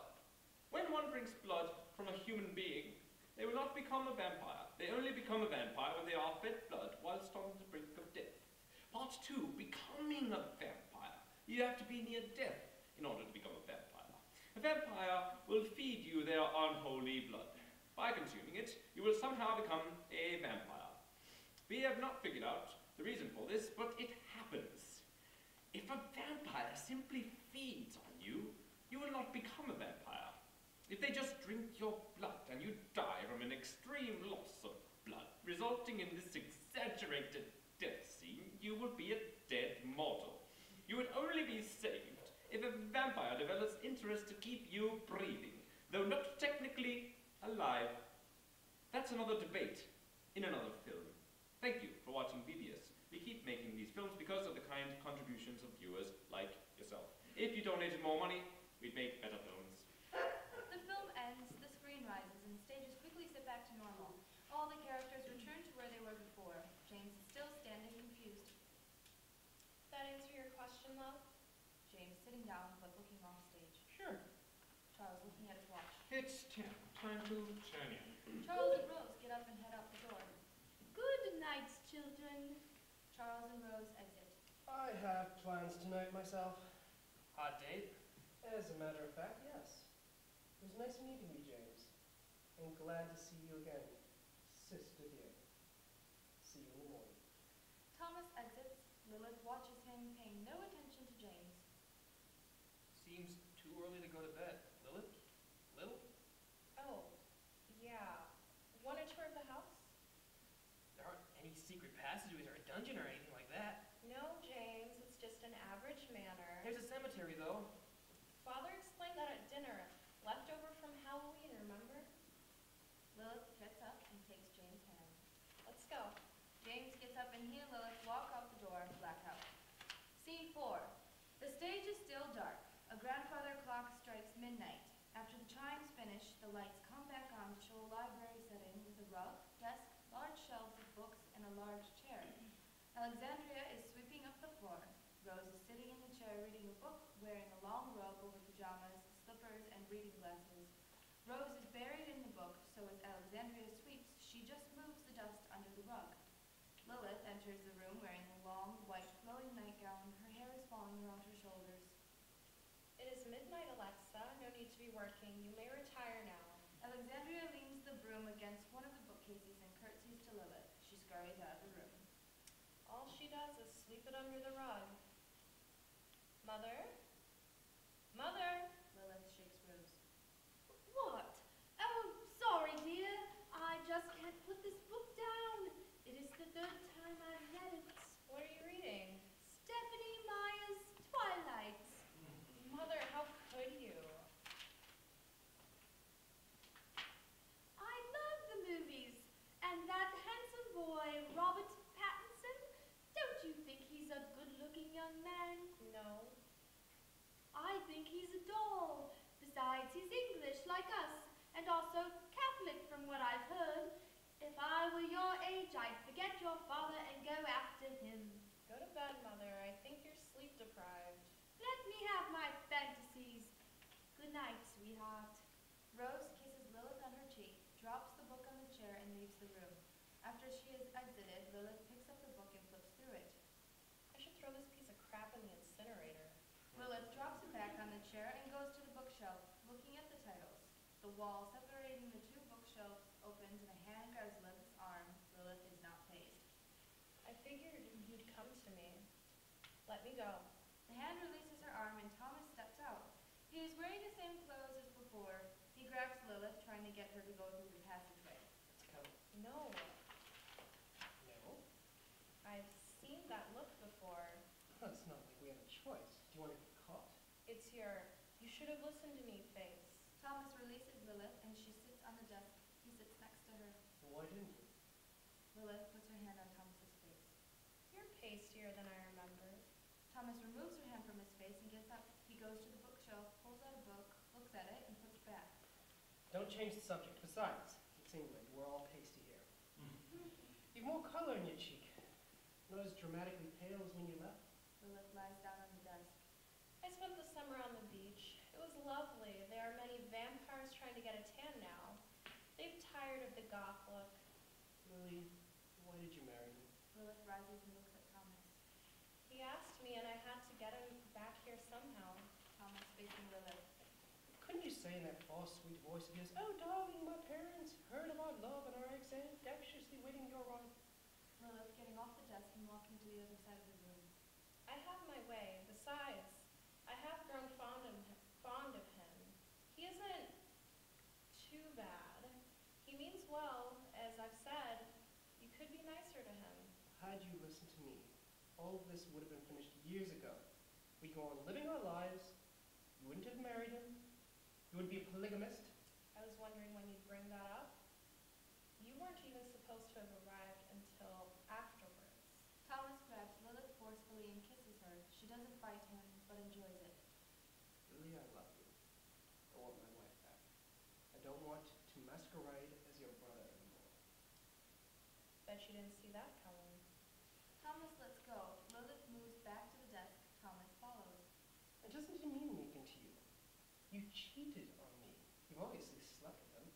When one drinks blood from a human being, they will not become a vampire. They only become a vampire when they are fed blood whilst on the brink of death. Part 2. Becoming a vampire. You have to be near death in order to become a vampire. A vampire will feed you their unholy blood. By consuming it, you will somehow become a vampire. We have not figured out the reason for this, but it happens. If a vampire simply feeds on you, you will not become a vampire. If they just drink your blood and you die from an extreme loss of blood, resulting in this exaggerated death scene, you will be a dead mortal. You would only be saved if a vampire develops interest to keep you breathing, though not technically alive. That's another debate in another film. Thank you for watching VBS. We keep making these films because of the kind contributions of viewers like yourself. If you donated more money, we'd make better films. The film ends, the screen rises, and the stages quickly sit back to normal. All the characters return to where they were before. James is still standing confused. That answer your question, though? James sitting down but looking off stage. Sure. Charles looking at his watch. It's 10. Time to turn in. Charles and Rose get up and head out the door. Good night, children. Charles and Rose exit. I have plans tonight myself. Hot date? As a matter of fact, yes. It was nice meeting you, James. And glad to see you again, Sister dear. See you in the morning. Thomas exits. Lilith watches him, paying no attention to James. Seems too early to go to bed. Lilith? Lil? Oh, yeah. Want a tour of the house? There aren't any secret passageways or a dungeon or anything like that. No, James. It's just an average manor. There's a cemetery, though. Father explained that at dinner. Leftover from Halloween, remember? Lilith gets up and takes James' hand. Let's go. James gets up and he and Lilith walk out the door, blackout. Scene 4. The stage is still dark. A grandfather clock strikes midnight. After the chimes finish, the lights come back on to show a library setting with a rug, desk, large shelves of books, and a large chair. Alexandria is sweeping up the floor. Rose is sitting in the chair reading a book, wearing a long robe over pajamas, slippers, and reading glasses. Rose is buried in the book, so as Alexandria sweeps, she just moves the dust under the rug. Lilith enters the room wearing a long, white, flowing nightgown. Her hair is falling around her shoulders. It is midnight, Alexa. No need to be working. You may retire now. Alexandria leans the broom against one of the bookcases and curtsies to Lilith. She scurries out of the room. All she does is sweep it under the rug. Mother? Mother? Lilith shakes Rose. What? night, sweetheart. Rose kisses Lilith on her cheek, drops the book on the chair, and leaves the room. After she has exited, Lilith picks up the book and flips through it. I should throw this piece of crap in the incinerator. Lilith drops it back on the chair and goes to the bookshelf, looking at the titles. The wall separating the two bookshelves opens and a hand guards Lilith's arm. Lilith is not phased. I figured you'd come to me. Let me go. The hand releases her arm and Thomas steps out. He is wearing the same clothes as before. He grabs Lilith, trying to get her to go through the passageway. Let's go. No. No? I've seen that look before. Well, it's not like we have a choice. Do you want to get caught? It's your, you should have listened to me face. Thomas releases Lilith and she sits on the desk. He sits next to her. Well, why didn't you? Lilith puts her hand on Thomas's face. You're pastier than I remember. Thomas removes her hand from his face and gets up. He goes to the bookshelf, pulls out a book, looks at it, and puts it back. Don't change the subject. Besides, it's England. We're all pasty here. You've more color in your cheek. Not as dramatically pale as when you left. Lilith lies down on the desk. I spent the summer on the beach. It was lovely. There are many vampires trying to get a tan now. They've tired of the goth look. Lily, why did you marry me? Lilith rises and looks at Thomas. He asked me and I had to get him back here somehow. Thomas facing Lilith. Couldn't you say in that false, sweet voice of yours, "Oh, darling, my parents heard of our love and are anxiously waiting your arrival"? Lilith getting off the desk and walking to the other side of the room. I have my way. Besides, I have grown fond of him. He isn't too bad. He means well. As I've said, you could be nicer to him. Had you listened to me, all of this would have been finished years ago. We'd go on living our lives. You wouldn't have married him. You would be a polygamist. I was wondering when you'd bring that up. You weren't even supposed to have arrived until afterwards. Thomas grabs Lilith forcefully and kisses her. She doesn't fight him, but enjoys it. Lily, I love you. I want my wife back. I don't want to masquerade as your brother anymore. Bet you didn't see that coming. Thomas lets go. Lilith moves back to the desk. Thomas follows. And doesn't he mean anything to you? You cheated on me. You've obviously slept with him.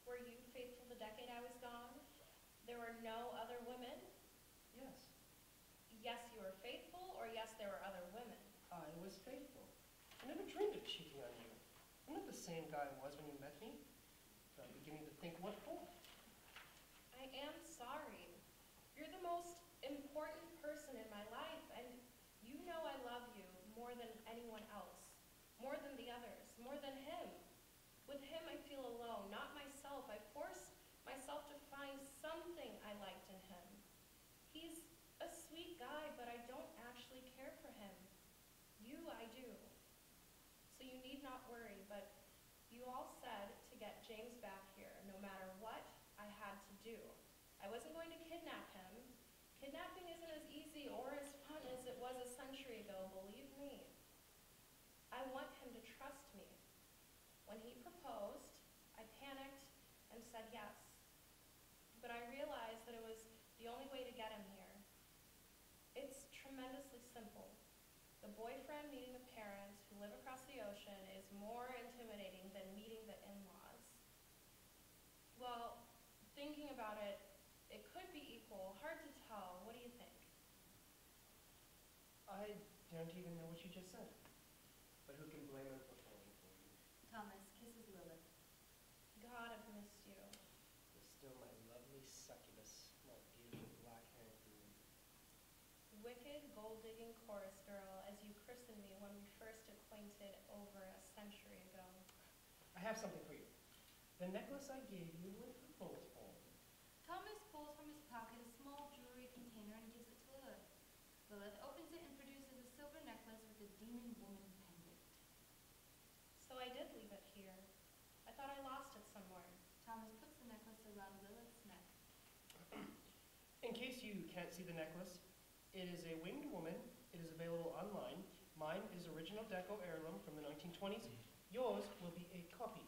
Were you faithful the decade I was gone? There were no other women? Yes. Yes, you were faithful, or yes, there were other women? I was faithful. I never dreamed of cheating on you. I'm not the same guy I was when you met me. I'm beginning to think what for. I am sorry. You're the most important person in my life, and you know I love you more than anyone else. More than the others, more than him. With him, I feel alone, not myself. I force myself to find something I liked in him. He's a sweet guy, but I don't actually care for him. You, I do. So you need not worry, but you all said to get James back here, no matter what I had to do. I wasn't going to kidnap him. Kidnapping isn't as easy or as fun as it was a century ago, believe me. I want him to trust me. When he proposed, I panicked and said yes. But I realized that it was the only way to get him here. It's tremendously simple. The boyfriend meeting the parents who live across the ocean is more intimidating than meeting the in-laws. Well, thinking about it, it could be equal. Hard to tell. What do you think? I don't even know what you just said. But who can blame him for falling for you? Thomas kisses Lilith. God, I've missed you. You're still my lovely succubus, my beautiful black-haired groom. Wicked, gold-digging chorus girl, as you christened me when we first acquainted over a century ago. I have something for you. The necklace I gave you when you proposed for me. Thomas pulls from his pocket a small jewelry container and gives it to Lilith. Lilith opens it and produces a silver necklace with a demon woman pendant. So I did leave it here. I thought I lost it somewhere. Thomas puts the necklace around Lilith's neck. In case you can't see the necklace, it is a winged woman. It is available online. Mine is original deco heirloom from the 1920s. Yours will be a copy.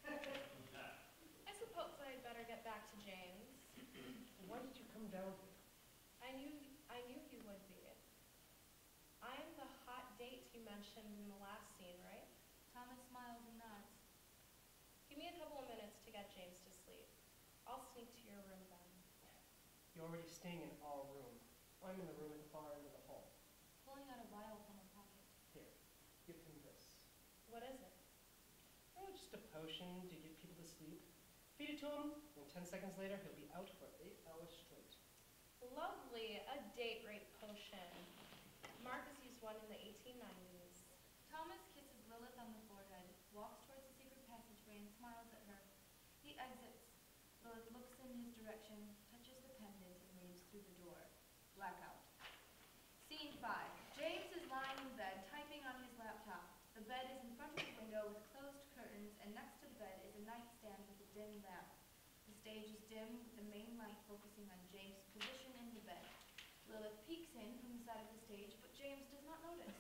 I suppose I'd better get back to James. Why did you come down here? I knew you would be. I'm the hot date you mentioned in the last scene, right? Thomas smiles and nods. I'll sneak to your room then. You're already staying in our room. I'm in the room at the far end of the hall. Pulling out a vial from her pocket. Here, give him this. What is it? Oh, just a potion to get people to sleep. Feed it to him, and 10 seconds later, he'll be out for 8 hours straight. Lovely, a date rape potion. Marcus used one in the 1890s. Thomas kisses Lilith on the forehead, walks towards the secret passageway and smiles at her. He exits. Lilith looks in his direction, touches the pendant, and leaves through the door. Blackout. Scene 5. James is lying in bed, typing on his laptop. The bed is in front of the window with closed curtains, and next to the bed is a nightstand with a dim lamp. The stage is dim, with the main light focusing on James' position in the bed. Lilith peeks in from the side of the stage, but James does not notice.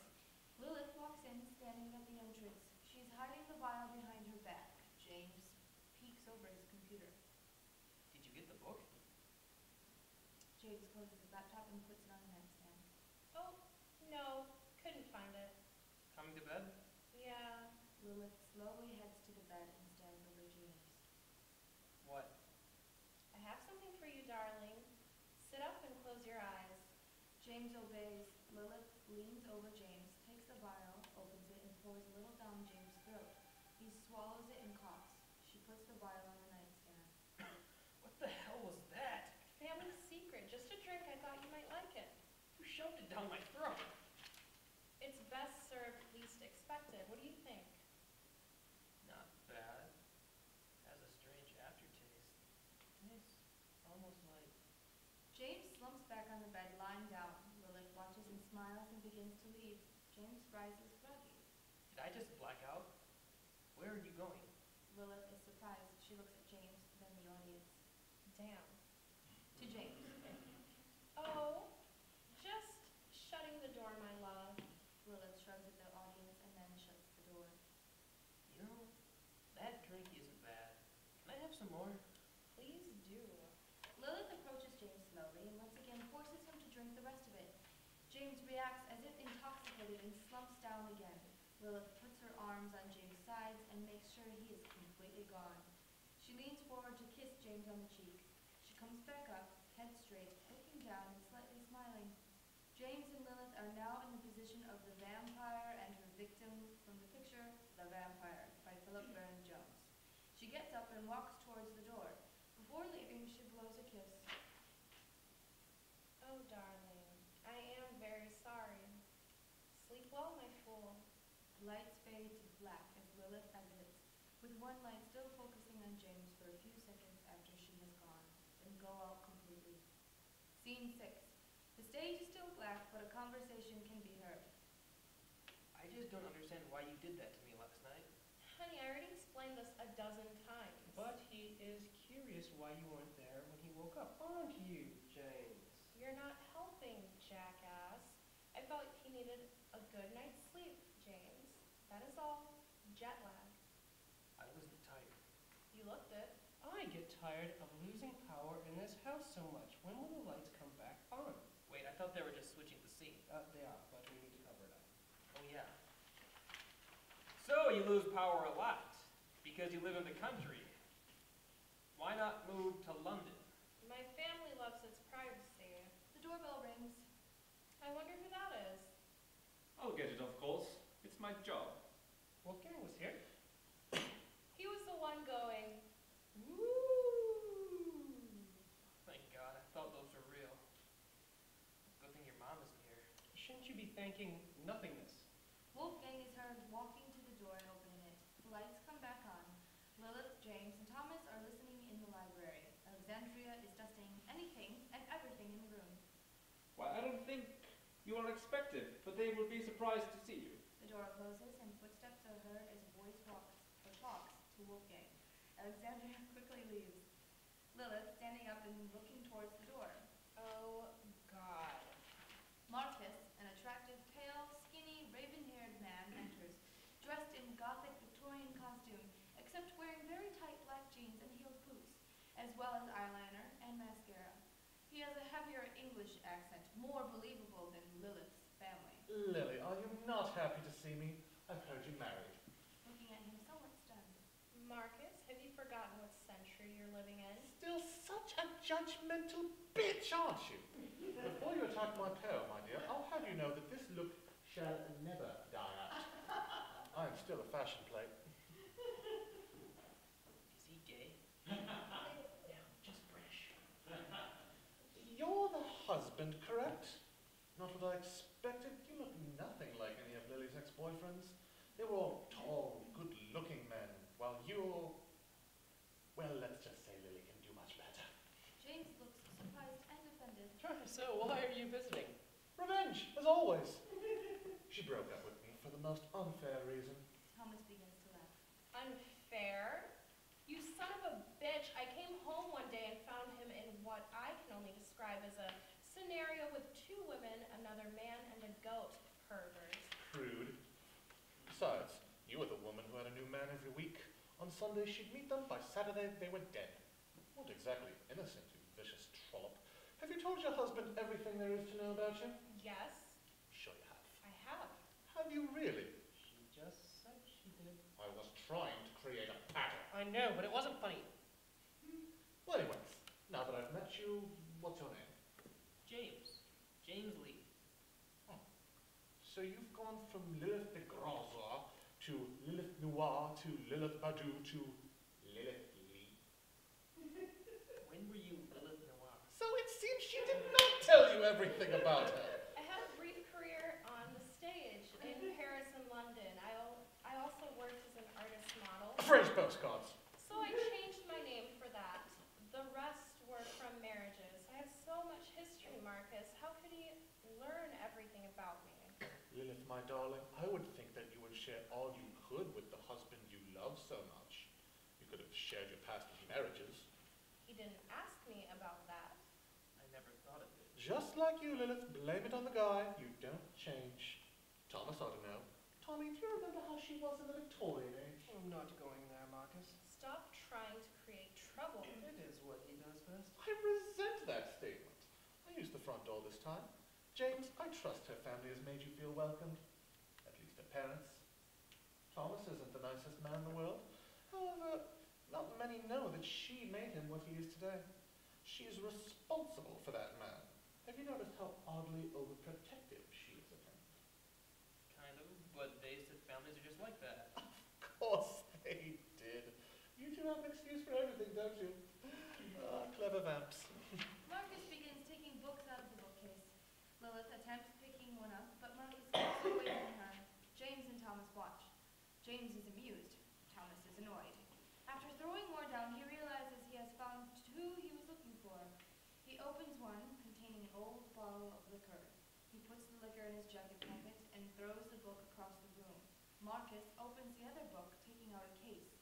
Lilith walks in, standing at the entrance. She is hiding the vial behind her back. James peeks over his computer. Did you get the book? James closes his laptop and puts it on the nightstand. Oh, no, couldn't find it. Coming to bed? Yeah. Lilith slowly heads to the bed and stands over James. What? I have something for you, darling. Sit up and close your eyes. James obeys. Lilith leans over James, takes the vial, opens it, and pours a little down James' throat. He swallows it and coughs. She puts the vial on the nightstand. What the hell was that? Family secret. Just a drink. I thought you might like it. You shoved it down my throat. It's best served least expected. What do you think? Not bad. Has a strange aftertaste. Tastes almost like... James slumps back on the bed, lying down. Lilith watches and smiles and begins to leave. James rises groggy. Did I just black out? Where are you going? Lilith is surprised. She looks at James, then the audience. Damn. To James. Oh, just shutting the door, my love. Lilith shrugs at the audience and then shuts the door. You know, that drink isn't bad. Can I have some more? Please do. Lilith approaches James slowly and once again forces him to drink the rest of it. James reacts as if intoxicated and slumps down again. Lilith puts her arms on James' sides and makes sure he is completely gone. She leans forward to kiss James on the cheek. She comes back up, head straight, looking down and slightly smiling. James and Lilith are now in the position of the vampire and her victim from the picture The Vampire by Philip Burne-Jones. She gets up and walks towards the door. Before leaving, she blows a kiss. Oh, darling, I am very sorry. Sleep well, my fool. The lights fade to black as Lilith exits, with one light still focusing on James for a few seconds after she has gone, then go out completely. Scene 6. The stage is still black, but a conversation can be heard. I just don't understand why you did that to me last night. Honey, I already explained this a dozen times. But he is curious why you weren't there when he woke up, aren't you, James? You're not helping, jackass. I felt like he needed a good night's sleep, James. That is all. Jet lag. I wasn't tired. You looked it. I get tired of losing power in this house so much. When will the lights come back on? Wait, I thought they were just switching the scene. They are, but we need to cover it up. Oh, yeah. So you lose power a lot because you live in the country. Why not move to London? My family loves its privacy. The doorbell rings. I wonder who that is. I'll get it, of course. It's my job. Wolfgang was here. He was the one going, Woo! Thank God, I thought those were real. Good thing your mom isn't here. Shouldn't you be thanking nothingness? Wolfgang is heard walking to the door and opening it. The lights come back on. Lilith, James, and Thomas are listening in the library. Alexandria is dusting anything and everything in the room. Why, I don't think you are expected, but they will be surprised to see you. The door closes and footsteps are heard as a voice talks to Wolfgang. Alexandria quickly leaves. Lilith standing up and looking towards the door. oh, God. Marcus, an attractive, pale, skinny, raven-haired man, enters, dressed in Gothic Victorian costume, except wearing very tight black jeans and heeled boots, as well as eyeliner and mascara. He has a heavier English accent, more believable than Lilith's family. Lily, are you not happy to see me? I've heard you married. Looking at him somewhat stunned. Marcus, have you forgotten what century you're living in. Still such a judgmental bitch, aren't you? Before you attack my pair, my dear, I'll have you know that this look shall never die out. I am still a fashion plate. Is he gay? Yeah, just British. You're the husband, correct? Not what I expected. You look nothing like any of Lily's ex-boyfriends. They were all tall, good-looking men, while you're... Well, let's just say Lily can do much better. James looks surprised and offended. So why are you visiting? Revenge, as always. She broke up with me for the most unfair reason. Thomas begins to laugh. Unfair? You son of a bitch. I came home one day and found him in what I can only describe as a scenario with 2 women, another man, and a goat. Pervert. Crude. Besides, you were the woman who had a new man every week. On Sunday, she'd meet them. By Saturday, they were dead. Not exactly innocent, you vicious trollop. Have you told your husband everything there is to know about you? Yes, Sure you have. I have. Have you really? She just said she did. I was trying to create a pattern. I know, but it wasn't funny. Well, anyways, now that I've met you, what's your name? James. James Lee. So you've gone from Lilith de Granzois to Lilith Noir to Lilith Badu to Lilith Lee. When were you Lilith Noir? So it seems she did not tell you everything about her. I had a brief career on the stage in Paris and London. I also worked as an artist model. French postcards. So I changed my name for that. The rest were from marriages. I have so much history, Marcus. How could he learn everything about me? Lilith, my darling, I would think that you would share all you could with the husband you love so much. You could have shared your past marriages. He didn't ask me about that. I never thought of it. Just like you, Lilith, blame it on the guy. You don't change. Thomas ought to know. Tommy, do you remember how she was in the Victorian age? I'm not going there, Marcus. Stop trying to create trouble. It is what he does best. I resent that statement. I used the front door this time. James, I trust her family has made you feel welcomed. At least her parents. Thomas isn't the nicest man in the world. However, not many know that she made him what he is today. She is responsible for that man. Have you noticed how oddly overprotective she is of him? Kind of, but they said families are just like that. Of course they did. You two have an excuse for everything, don't you? Clever vamps. Marcus begins taking books out of the bookcase. Lilith attempts picking one up, but Marcus keeps away from her. James and Thomas watch. James is amused. Thomas is annoyed. After throwing more down, he realizes he has found 2 he was looking for. He opens one, containing an old bottle of liquor. He puts the liquor in his jacket pocket and throws the book across the room. Marcus opens the other book, taking out a case.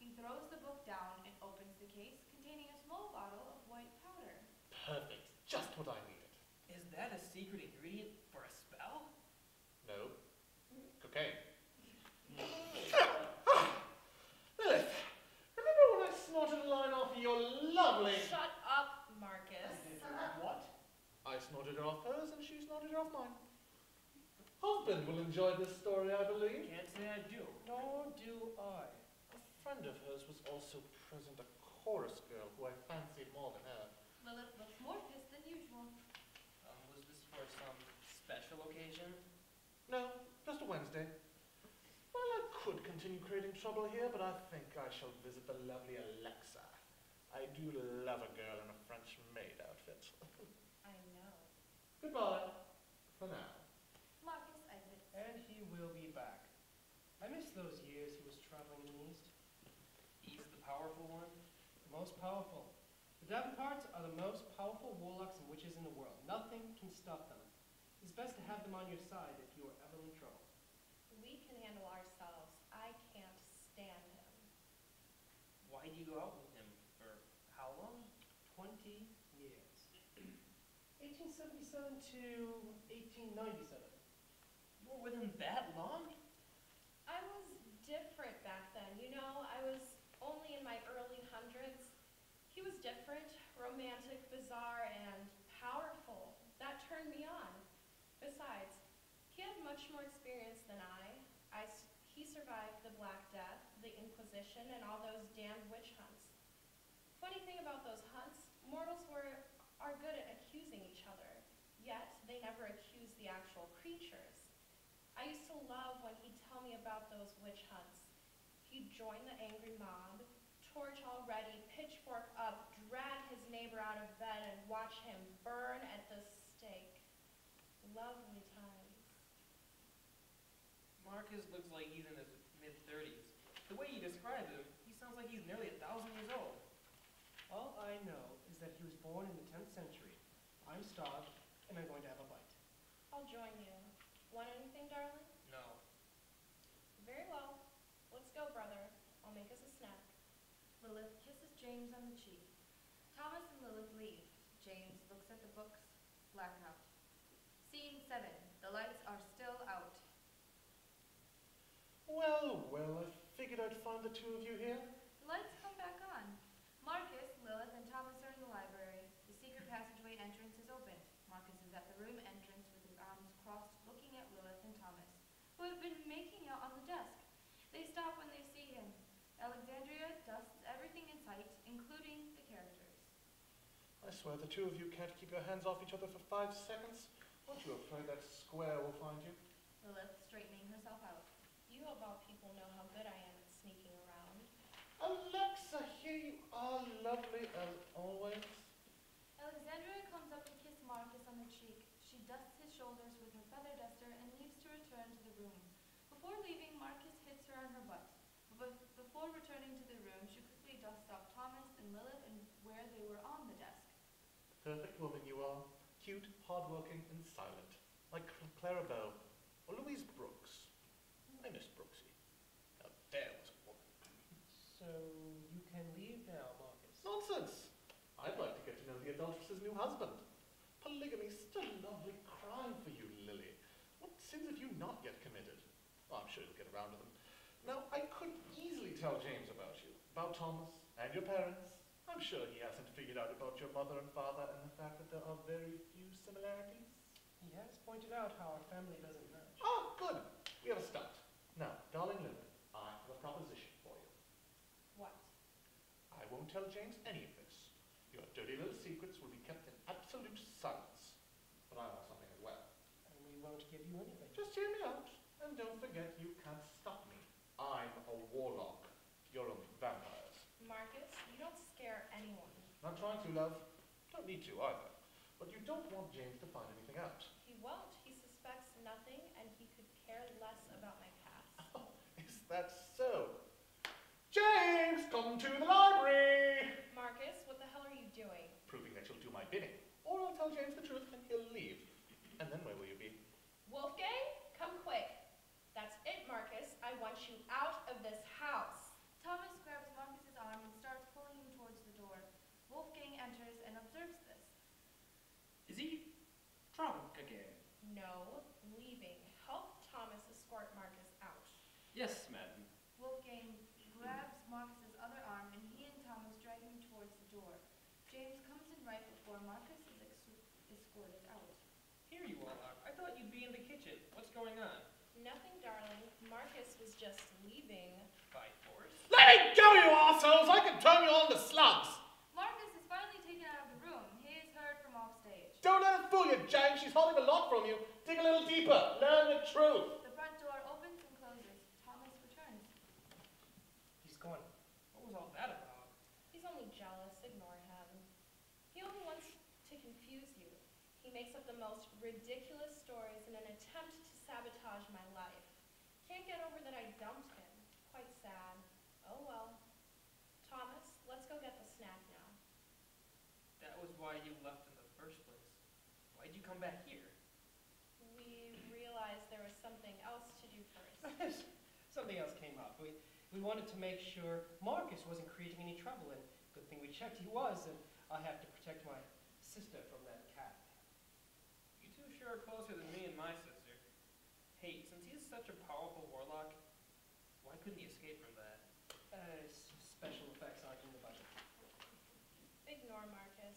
He throws the book down and opens the case, containing a small bottle of white powder. Perfect. Just what I needed. Is that a secret ingredient for a spell? No. Cocaine. Lilith, remember when I snorted a line off your lovely... Shut up, Marcus. What? I snorted her off hers and she snorted her off mine. Husband will enjoy this story, I believe. Can't say I do. Nor do I. A friend of hers was also present, a chorus girl who I fancied more than her. Lilith looks more pissed than usual. Was this for some special occasion? No, just a Wednesday. Well, I could continue creating trouble here, but I think I shall visit the lovely Alexa. I do love a girl in a French maid outfit. I know. Goodbye. For now. Marcus exits. And he will be back. I miss those years he was traveling in the East. He's the powerful one? The most powerful. The Davenports are the most powerful warlocks and witches in the world. Nothing can stop them. It's best to have them on your side if you are ever in trouble. We can handle ourselves. I can't stand him. Why do you go out with him? For how long? 20 years. 1877 to 1897. You were with him that long? I was different back then. You know, I was only in my early hundreds. He was different, romantic, bizarre, and powerful. That turned me on. Besides, he had much more experience than I. He survived the Black Death, the Inquisition, and all those damned witch hunts. Funny thing about those hunts, mortals are good at accusing each other, yet they never accuse the actual creatures. I used to love when he'd tell me about those witch hunts. He'd join the angry mob, torch all ready, pitchfork up, drag his neighbor out of bed, and watch him burn at the stake. Lovely times. Marcus looks like he's in his mid-30s. The way you describe him, he sounds like he's nearly 1,000 years old. All I know is that he was born in the 10th century. I'm starved, and I'm going to have a bite. I'll join you. Want anything, darling? No. Very well. Let's go, brother. I'll make us a snack. Lilith kisses James on the cheek. Thomas and Lilith leave. James looks at the books. Blackout. Scene 7. The lights are still out. Well, well, I figured I'd find the two of you here. The lights come back on. Marcus, Lilith, and Thomas are in the library. The secret passageway entrance is open. Marcus is at the room entrance with his arms crossed, looking at Lilith and Thomas, who have been making out on the desk. They stop when they see him. Alexandria dusts everything in sight, including the characters. I swear the two of you can't keep your hands off each other for 5 seconds. Aren't you afraid that square will find you? Lilith straightening herself out. You of all people know how good I am at sneaking around. Alexa, here you are, lovely as always. Alexandria comes up to kiss Marcus on the cheek. She dusts his shoulders with her feather duster and leaves to return to the room. Before leaving, Marcus hits her on her butt. But before returning to the room, she quickly dusts off Thomas and Lilith and where they were on the desk. Perfect woman you are. Cute, hardworking, and silent. Like Clara Bow or Louise Brooks. I miss Brooksy. How dare was a woman. So you can leave now, Marcus. Nonsense! I'd like to get to know the adulteress's new husband. Polygamy's still a lovely crime for you, Lily. What sins have you not yet committed? Oh, I'm sure you'll get around to them. Now, I could easily tell James about you, about Thomas and your parents. I'm sure he hasn't figured out about your mother and father and the fact that there are very few similarities. He has pointed out how our family doesn't match. Oh, good. We have a start. Now, darling Lily, I have a proposition for you. What? I won't tell James any of this. Your dirty little secrets will be kept in absolute silence. But I want something as well. And we won't give you anything. Just hear me out. And don't forget, you can't stop me. I'm a warlock. You're only vampires. Marcus, you don't scare anyone. Not trying to, love. Don't need to, either. But you don't want James to find anything out. He won't. He suspects nothing, and he could care less about my past. Oh, is that so? James, come to the library! Marcus, what the hell are you doing? Proving that you'll do my bidding. Or I'll tell James the truth and he'll leave. And then where will you be? Wolfgang, come quick. That's it, Marcus. I want you out of this house. Thomas grabs Marcus's arm and starts pulling him towards the door. Wolfgang enters and observes this. Is he drunk again? No, leaving. Help Thomas escort Marcus out. Yes, madam. Wolfgang grabs Marcus's other arm and he and Thomas drag him towards the door. James comes in right before Marcus is escorted out. Here you all are. I thought you'd be in the kitchen. What's going on? Nothing, darling. Marcus was just leaving. By force? Let me go, you assholes! I can turn you on to slugs! Marcus is finally taken out of the room. He is heard from off stage. Don't let it fool you, James. She's holding a lot from you. Dig a little deeper. Learn the truth. The front door opens and closes. Thomas returns. He's gone. What was all that about? He's only jealous. Ignore him. He only wants to confuse you. He makes up the most ridiculous stories in an attempt to sabotage my life. Can't get over that I dumped him. Quite sad. Oh well. Thomas, let's go get the snack now. That was why you left in the first place. Why'd you come back here? We realized there was something else to do first. Something else came up. We wanted to make sure Marcus wasn't creating any trouble, and good thing we checked he was, and I have to protect my sister from that cat. You two sure are closer than me and my sister. Hey, since he's such a powerful warlock, why couldn't he escape from that? Special effects aren't in the budget. Ignore Marcus.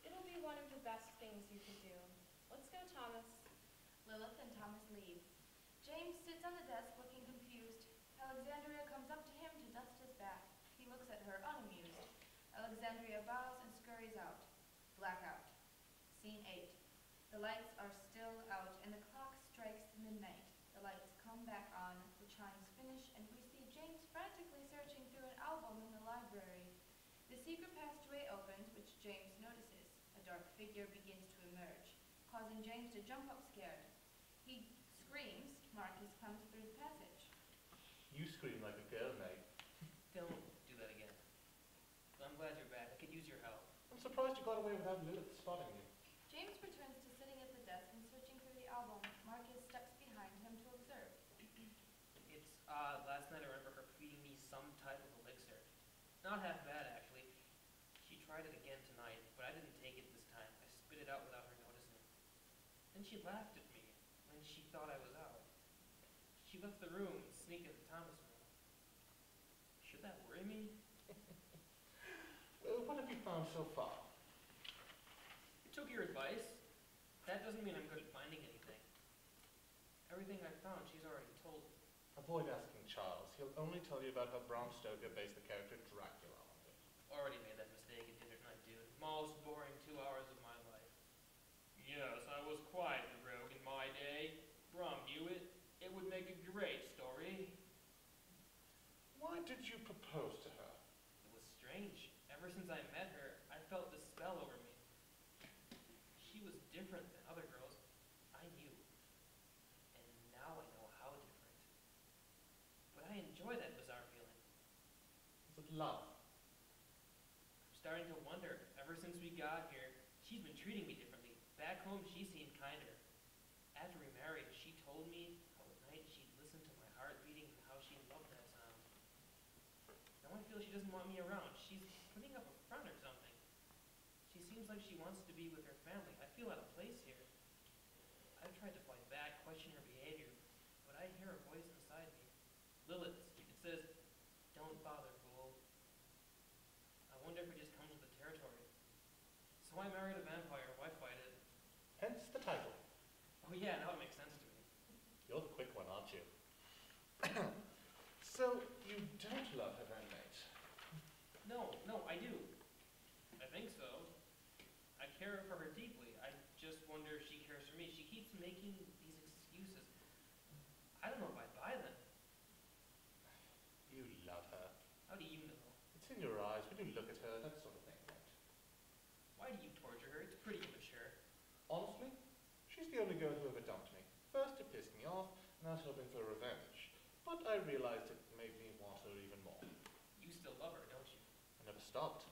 It'll be one of the best things you could do. Let's go, Thomas. Lilith and Thomas leave. James sits on the desk looking confused. Alexandria comes up to him to dust his back. He looks at her unamused. Alexandria bows and scurries out. Blackout. Scene 8. The lights are still out and the clock strikes midnight. The lights come back on, the chimes finish, and we see James frantically searching through an album in the library. The secret passageway opens, which James notices. A dark figure begins to emerge, causing James to jump up scared. He screams. Marcus comes through the passage. You scream like a girl, mate. Don't do that again. I'm glad you're back. I could use your help. I'm surprised you got away without Lilith spotting you. James returns to sitting at the desk and searching through the album. Marcus steps behind him to observe. It's odd. Last night I remember her feeding me some type of elixir. Not half bad, actually. She tried it again tonight, but I didn't take it this time. I spit it out without her noticing. Then she laughed at me when she thought I was out. She left the room and sneaked into Thomas' room. Should that worry me? Well, what have you found so far? I took your advice. That doesn't mean I'm good at finding anything. Everything I found, she's already told me. Avoid asking Charles. He'll only tell you about how Bram Stoker based the character Dracula on it. Already made that mistake at dinner tonight, dude. Most boring 2 hours of my life. Yes, I was quite the rogue in my day. Bram knew it. It would make a great story. Why did you propose to her? It was strange. Ever since I met her, I felt this spell over me. She was different than other girls. I knew. And now I know how different. But I enjoy that bizarre feeling. Is it love? I'm starting to wonder. Ever since we got here, she's been treating me differently. Back home, she seemed kinder. After we married, she told me how at night she'd listen to my heart beating and how she loved that sound. Now I feel she doesn't want me around. She's putting up a front or something. She seems like she wants to be with her family. I feel out of place here. I've tried to fight back, question her behavior, but I hear a voice inside me. Lilith, it says, "Don't bother, fool." I wonder if it just comes with the territory. So I married a vampire. Why fight it? Hence the title. Oh yeah, now it makes sense to me. You're the quick one, aren't you? So, you don't love her then, mate? No, I do. I think so. I care for her deeply. I just wonder if she cares for me. She keeps making these excuses. I don't know if I buy them. You love her. How do you know? It's in your eyes when you look at her, that sort of thing, mate. Why do you torture her? It's pretty immature. Honestly, she's the only girl who ever dumped me. First it pissed me off, and I was hoping for revenge. But I realized it made me want her even more. You still love her, don't you? I never stopped.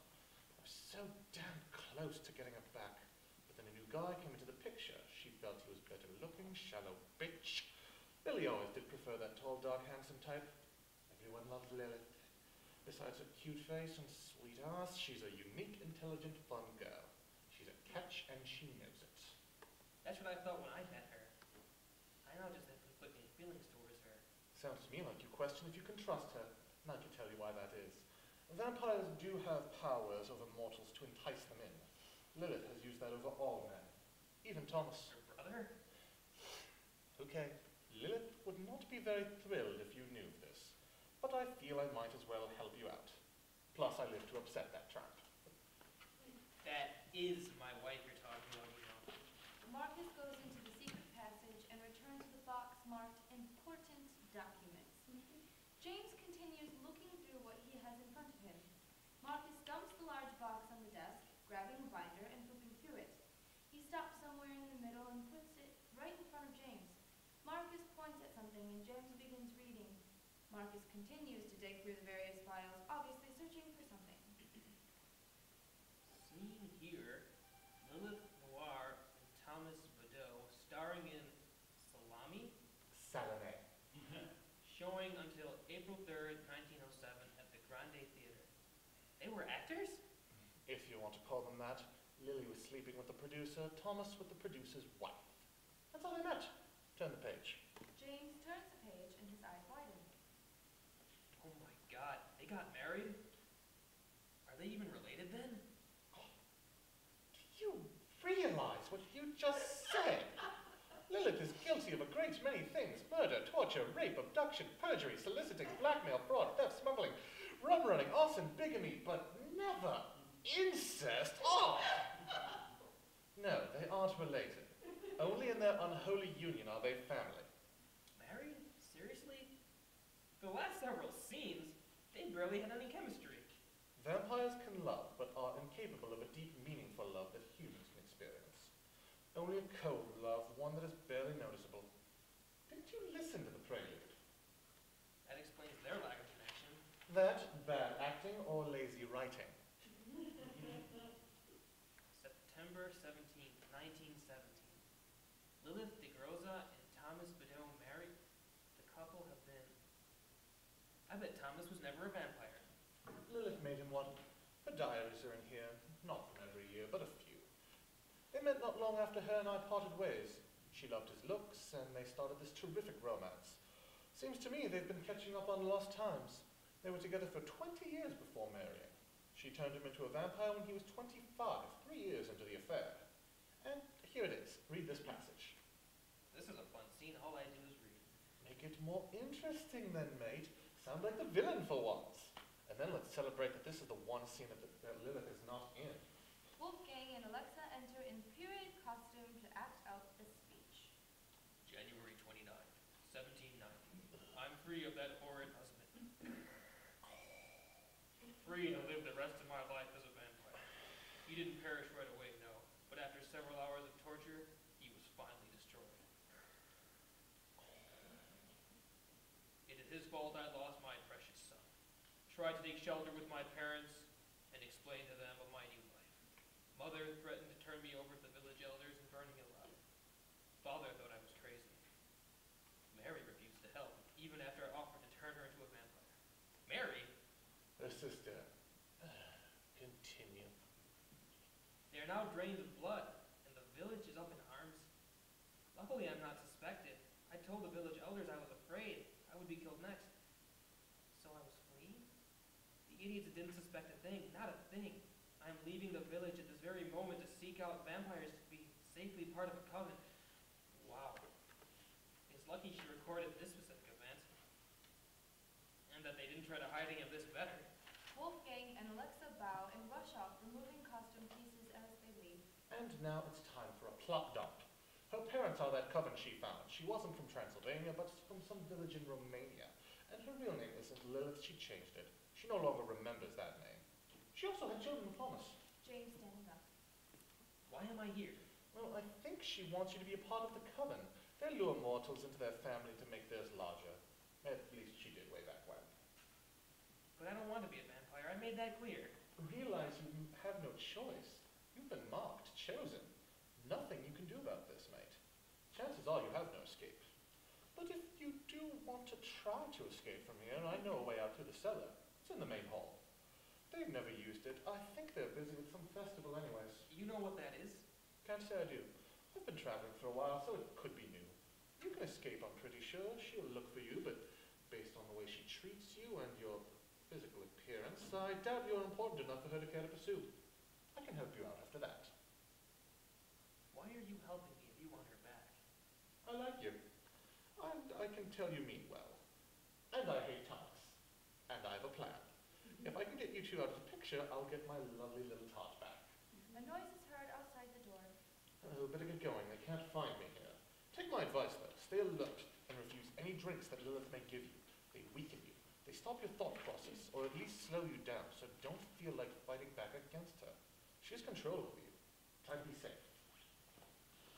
I was so damn close to getting her back. But then a new guy came into the picture. She felt he was better looking, shallow bitch. Lily always did prefer that tall, dark, handsome type. Everyone loved Lilith. Besides her cute face and sweet ass, she's a unique, intelligent, fun girl. She's a catch, and she knows it. That's what I thought when I met her. I now just have conflicting feelings towards her. Sounds to me like you question if you can trust her, and I can tell you why that is. Vampires do have powers over mortals to entice them in. Lilith has used that over all men, even Thomas. Her brother? Okay, Lilith would not be very thrilled if you knew this, but I feel I might as well help you out. Plus, I live to upset that tramp. That is my wife you're talking about, you know. Marcus goes into the secret passage and returns with a box marked Important Documents. James continues looking through what he has in front of him. Marcus dumps the large box on the desk, grabbing a binder and flipping through it. He stops somewhere in the middle and puts it right in front of James. Marcus points at something and James begins reading. Marcus continues to dig through the various files, obviously searching for something. Seen here, Lilith Noir and Thomas Badeau starring in Salami? Salome. Showing until April 3rd, 1907 at the Grande Theater. They were actors? If you want to call them that. Lily was sleeping with the producer, Thomas with the producer's wife. That's how they met. Turn the page. James turns the page and his eyes widen. Oh my god, they got married? Are they even related then? Do you realize what you just said? Lilith is guilty of a great many things. Murder, torture, rape, abduction, perjury, soliciting, blackmail, fraud, theft, smuggling, rum running, arson, bigamy, but never, Incest? Oh! No, they aren't related. Only in their unholy union are they family. Married? Seriously? The last several scenes, they barely had any chemistry. Vampires can love, but are incapable of a deep, meaningful love that humans can experience. Only a cold love, one that is barely noticeable. Didn't you listen to the prelude? That explains their lack of connection. That, bad acting, or lazy writing. September 17th, 1917. Lilith de Groza and Thomas Bedell married. The couple have been... I bet Thomas was never a vampire. Lilith made him one. Her diaries are in here. Not from every year, but a few. They met not long after her and I parted ways. She loved his looks, and they started this terrific romance. Seems to me they've been catching up on lost times. They were together for 20 years before marrying. She turned him into a vampire when he was 25, 3 years into the affair. And here it is. Read this passage. This is a fun scene. All I do is read. Make it more interesting then, mate. Sound like the villain for once. And then let's celebrate that this is the one scene that Lilith is not in. Wolfgang and Alexa enter in period costume to act out the speech. January 29, 1790. I'm free of that horrid husband. Free to live the rest of my life as a vampire. He didn't perish right away, no. But after several hours of torture, he was finally destroyed. It is his fault I lost my precious son. Tried to take shelter with my parents and explain to them of my new life. Mother threatened to turn me over to the village elders and burn me alive. Father thought I was crazy. Mary refused to help, even after I offered to turn her into a vampire. Mary? Her sister. Continue. They are now drained of blood, and the village is up in arms. Luckily, I'm not suspected. I told the village elders I was afraid I would be killed next. So I was fleeing? The idiots didn't suspect a thing, not a thing. I'm leaving the village at this very moment to seek out vampires to be safely part of a coven. Wow. It's lucky she recorded this specific event. And that they didn't try to hide any of this better. Wolfgang and Alexa bow and rush off, removing costume pieces as they leave. And now it's time for a plot dump. Her parents are that coven she found. She wasn't from Transylvania, but from some village in Romania. And her real name isn't Lilith, she changed it. She no longer remembers that name. She also had children with Thomas. James standing up. Why am I here? Well, I think she wants you to be a part of the coven. They lure mortals into their family to make theirs larger. At least she did way back when. But I don't want to be a vampire. I made that clear. Realize you have no choice. You've been marked, chosen. Nothing you can do about this, mate. Chances are you have no escape. But if you do want to try to escape from here, I know a way out through the cellar. It's in the main hall. They've never used it. I think they're busy with some festival anyways. You know what that is? Can't say I do. I've been traveling for a while, so it could be new. You can escape, I'm pretty sure. She'll look for you, but based on the way she treats you and your physical appearance, I doubt you're important enough for her to care to pursue. I can help you out after that. Why are you helping me if you want her back? I like you. And I can tell you mean well. And I hate Thomas. And I have a plan. If I can get you two out of the picture, I'll get my lovely little tot back. A noise is heard outside the door. Oh, better get going. They can't find me here. Take my advice, though. Stay alert and refuse any drinks that Lilith may give you. They weaken you. They stop your thought process, or at least slow you down, so don't feel like fighting back against her. She has control over you. Try to be safe.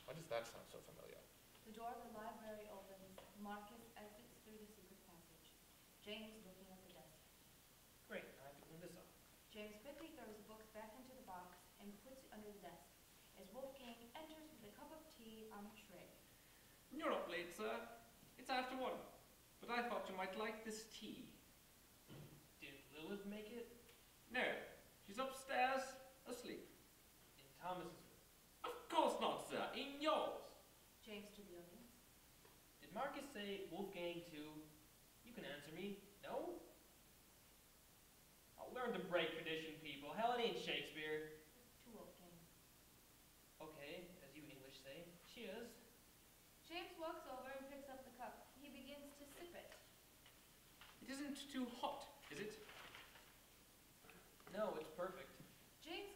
Why does that sound so familiar? The door of the library opens. Marcus exits through the secret passage. James looking at the desk. Great, I have to clean this up. James quickly throws the books back into the box and puts it under the desk as Wolfgang enters with a cup of tea on a tray. You're up late, sir. It's after 1. But I thought you might like this tea. Did Lilith make it? No, she's upstairs, asleep. In Thomas's room? Of course not, sir. In yours. James to the audience. Did Marcus say Wolfgang too? You can answer me. No? I'll learn to break tradition, people. Hell, it ain't Shakespeare. To Wolfgang. Okay, as you English say. Cheers. James walks over and picks up the cup. He begins to sip it. It isn't too hot, is it? No, it's perfect. James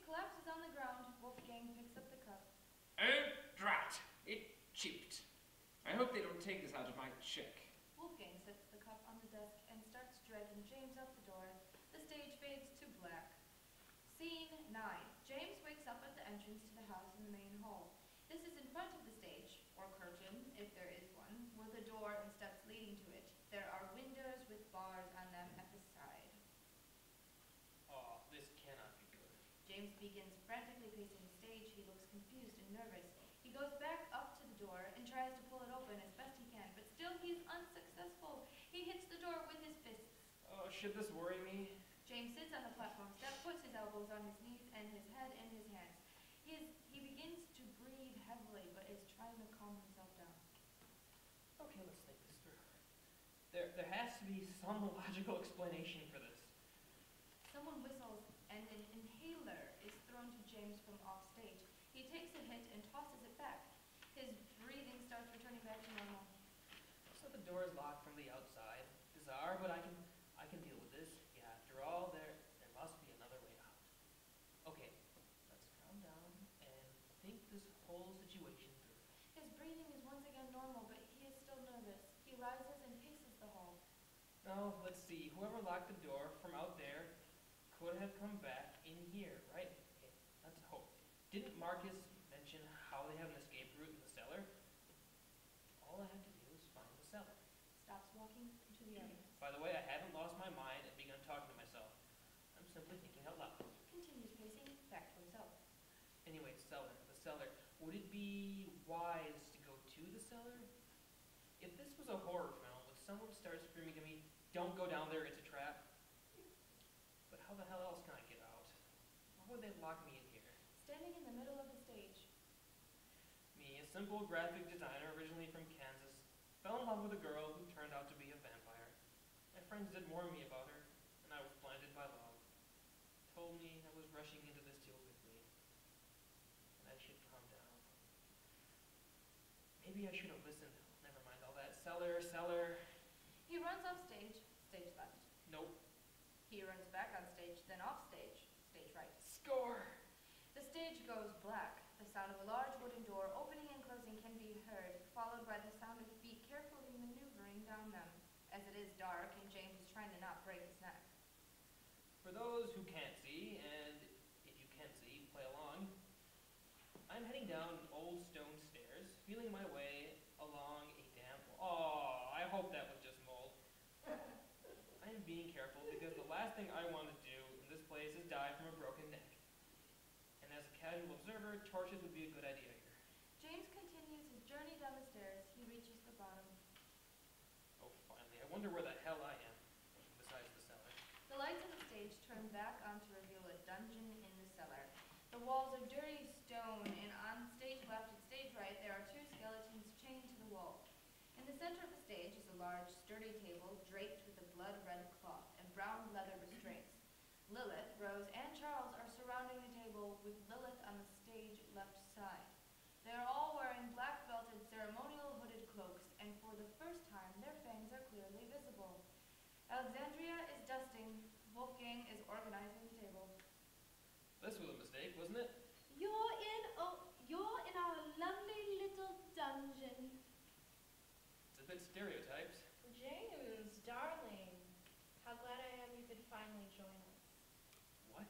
9. James wakes up at the entrance to the house in the main hall. This is in front of the stage, or curtain, if there is one, with a door and steps leading to it. There are windows with bars on them at the side. Oh, this cannot be good. James begins frantically pacing the stage. He looks confused and nervous. He goes back up to the door and tries to pull it open as best he can, but still he's unsuccessful. He hits the door with his fists. Oh, should this worry me? James sits on the platform step, puts his elbows on his knees and his head in his hands. He begins to breathe heavily, but is trying to calm himself down. Okay, let's think this through. There has to be some logical explanation for this. Someone whistles, and an inhaler is thrown to James from off stage. He takes a hit and tosses it back. His breathing starts returning back to normal. So the door is locked from the outside. Bizarre, but I can deal with this. Yeah, after all, there must be another way out. Okay, let's calm down and think this whole situation through. His breathing is once again normal, but he is still nervous. He rises and paces the hall. Now, let's see. Whoever locked the door from out there could have come back in here, right? Okay, let's hope. Didn't Marcus mention how they have an escape route in the cellar? All I have to do is find the cellar. Stops walking into the audience. By the way, I haven't lost my mind and begun talking to myself. I'm simply thinking out loud. Continues pacing back to himself. Anyway, the cellar. Would it be wise to go to the cellar? If this was a horror film, would someone start screaming to me, "Don't go down there, it's a trap"? But how the hell else can I get out? Why would they lock me in here? Standing in the middle of the stage. Me, a simple graphic designer originally from Kansas, fell in love with a girl who turned out to be a vampire. My friends did warn me about her, and I was blinded by love. Told me I was rushing into this too quickly, and I should calm down. Maybe I should have listened. Never mind all that. Cellar. He runs off stage, stage left. Nope. He runs back on stage, then off stage, stage right. Score! The stage goes black. The sound of a large wooden door opening and closing can be heard, followed by the sound of feet carefully maneuvering down them, as it is dark and James is trying to not break his neck. For those who can't see, and if you can see, play along, I'm heading down old stone stairs, feeling my way along a damp wall. Oh, I hope that was just mold. I am being careful because the last thing I want to do in this place is die from a broken neck. And as a casual observer, torches would be a good idea here. James continues his journey down the stairs. He reaches the bottom. Oh, finally. I wonder where the hell I am, besides the cellar. The lights of the stage turn back on to reveal a dungeon in the cellar. The walls are dirty stone, and on stage left and stage right, there are two skeletons chained to the wall. In the center of the stage is a large, sturdy table draped with a blood-red cloth and brown leather restraints. Lilith, Rose, and Charles are surrounding the table with Lilith on the stage left side. They are all wearing black-belted ceremonial hooded cloaks, and for the first time, their fangs are clearly visible. Alexandria is dusting. Wolfgang is organizing the table. This was a mistake, wasn't it? You're in our lovely little dungeon. It's a bit stereotyped. James, darling, how glad I am you could finally join us. What?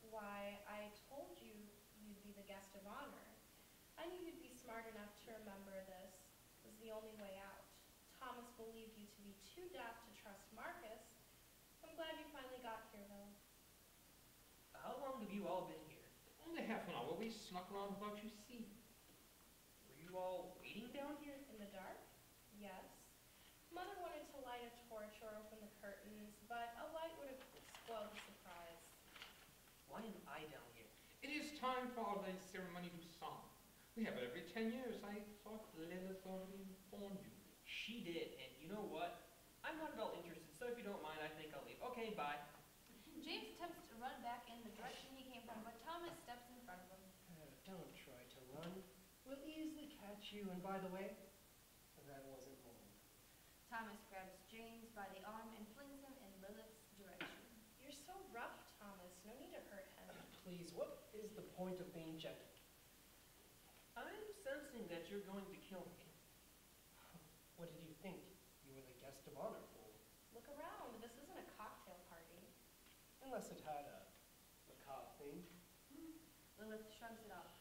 Why, I told you you'd be the guest of honor. I knew you'd be smart enough to remember this was the only way out. Thomas believed you to be too daft to trust Marcus. I'm glad you finally got here, though. How long have you all been here? Only half an hour. We snuck around without you seeing. Were you all waiting down here? In the dark? Yes. Mother wanted to light a torch or open the curtains, but a light would have spoiled the surprise. Why am I down here? It is time for our late ceremony to song. We have it every 10 years. I thought Lilith already informed you. She did, and you know what? I'm not at all interested, so if you don't mind, I think I'll leave. Okay, bye. James attempts to run back in the direction he came from, but Thomas steps in front of him. Don't try to run. We'll easily catch you, and by the way, that wasn't mold. Thomas grabs James by the arm and flings him in Lilith's direction. You're so rough, Thomas. No need to hurt him. Please, what is the point of being gentle? I'm sensing that you're going to kill me. What did you think? You were the guest of honor, fool. Look around. This isn't a cocktail party. Unless it had a me. Lilith shrugs it off.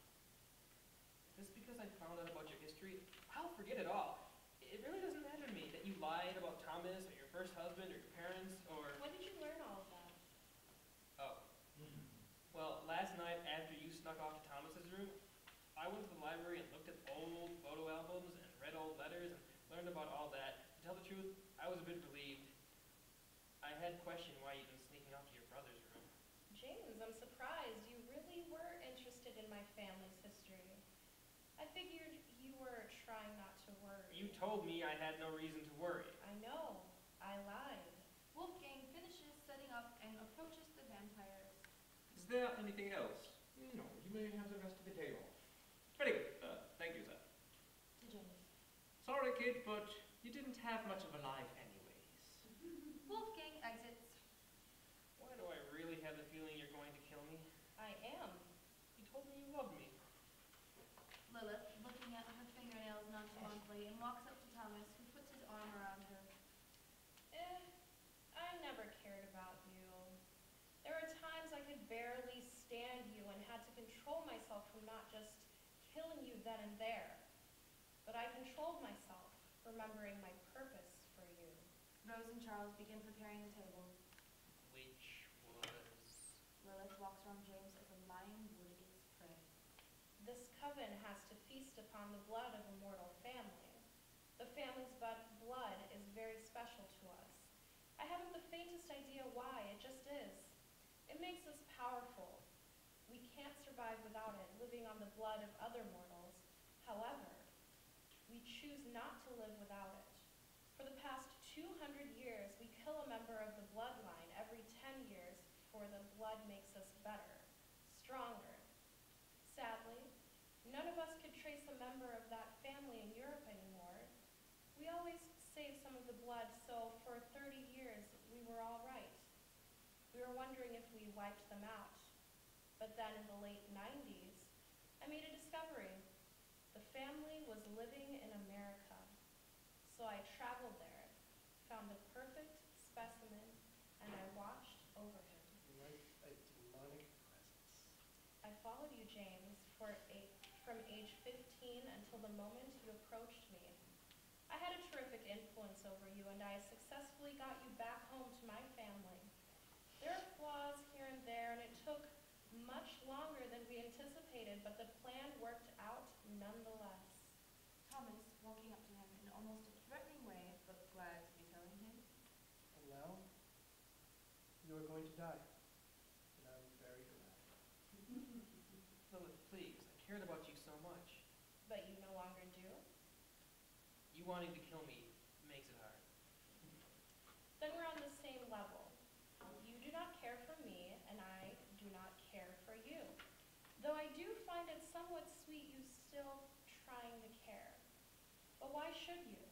Just because I found out about your history, I'll forget it all. It really doesn't matter to me that you lied about Thomas or your first husband or your parents or... When did you learn all of that? Oh. Well, last night after you snuck off to Thomas's room, I went to the library and looked at old photo albums and read old letters and learned about all that. To tell the truth, I was a bit relieved. I had questioned why you'd been sneaking off to your brother's room. James, I'm surprised. You really were interested in my family's history. I figured you were trying not to worry. You told me I had no reason to worry. I know. I lied. Wolfgang finishes setting up and approaches the vampires. Is there anything else? No, you may have the rest of the day off. Very good. Thank you, sir. To James. Sorry, kid, but you didn't have much of a life anyways. Wolfgang exits. Why do I really have the feeling you're going to kill me? I am. You told me you loved me. Lilith, looking at her fingernails nonchalantly, and walks up to Thomas, who puts his arm around her. I never cared about you. There were times I could barely stand you and had to control myself from not just killing you then and there. But I controlled myself, remembering my purpose for you. Rose and Charles begin preparing the table. Which was... Lilith walks around James as a lion would its prey. This coven has to feast upon the blood of a mortal family. The family's blood is very special to us. I haven't the faintest idea why, it just is. It makes us powerful. We can't survive without it, living on the blood of other mortals. However, we choose not to live without it. For the past 200 years, we kill a member of the bloodline every 10 years, for the blood makes us better, stronger. Sadly, none of us could trace a member of that family in Europe anymore. We always save some of the blood, so for 30 years, we were all right. We were wondering if we wiped them out. But then in the late 90s, I made a discovery. The family was living in America. So I traveled there, found the perfect specimen, and I watched over him. Like a demonic presence. I followed you, James, from age 15 until the moment you approached me. I had a terrific influence over you, and I successfully got you back home to my family. There are flaws here and there, and it took much longer than we anticipated, but the plan worked out nonetheless. Thomas, walking up to him in almost a threatening way, but glad to be telling him. And now, you are going to die. And I'm very glad. Lilith, please. I cared about you so much. But you no longer do? You wanting to kill me makes it hard. Then we're on the same level. You do not care for me, and I do not care for you. Though I do find it somewhat sweet you still trying to care. But why should you?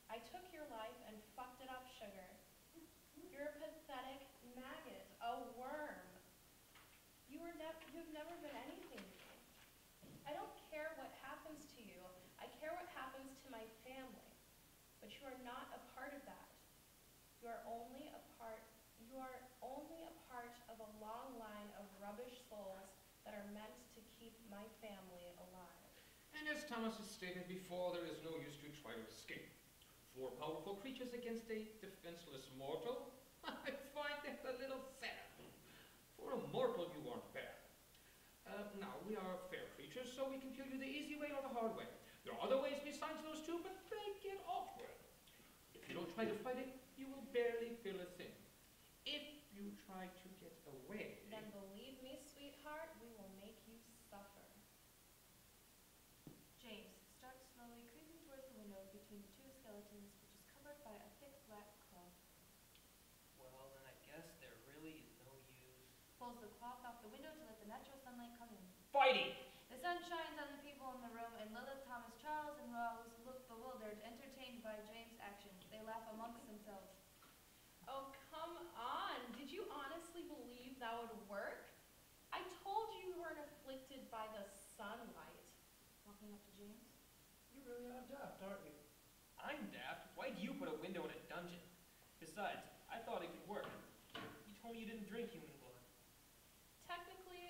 I took your life and fucked it up, Sugar. You're a pathetic maggot, a worm. You've never been anything to me. I don't care what happens to you. I care what happens to my family. But you are not a part of that. You are only a part of a long line of rubbish souls that are meant to keep my family alive. And as Thomas has stated before, there is no use to try to escape. 4 powerful creatures against a defenseless mortal? I find that a little sad. For a mortal, you aren't bad. Now, we are fair creatures, so we can kill you the easy way or the hard way. There are other ways besides those two, but they get awkward. If you don't try to fight it, you will barely feel a thing. If you try to get away... Then believe me, sweetheart, we will make you suffer. James starts slowly creeping towards the window between the 2 skeletons, which is covered by a thick black cloth. Well, then I guess there really is no use. Pulls the cloth off the window to let the natural sunlight come in. Fighting! The sun shines on the people in the room, and Lilith, Thomas, Charles, and Rose look bewildered, entertained by James' actions. They laugh amongst themselves. Oh, come on. Did you honestly believe that would work? I told you you weren't afflicted by the sunlight. Walking up to James. You really are daft, aren't you? I'm daft. Why do you put a window in a dungeon? Besides, I thought it could work. You told me you didn't drink human blood. Technically,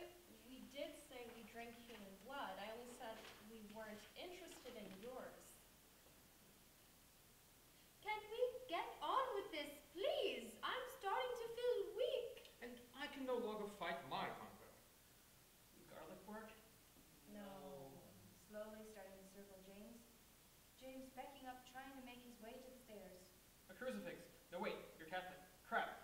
crucifix. No, wait, you're Catholic. Crap.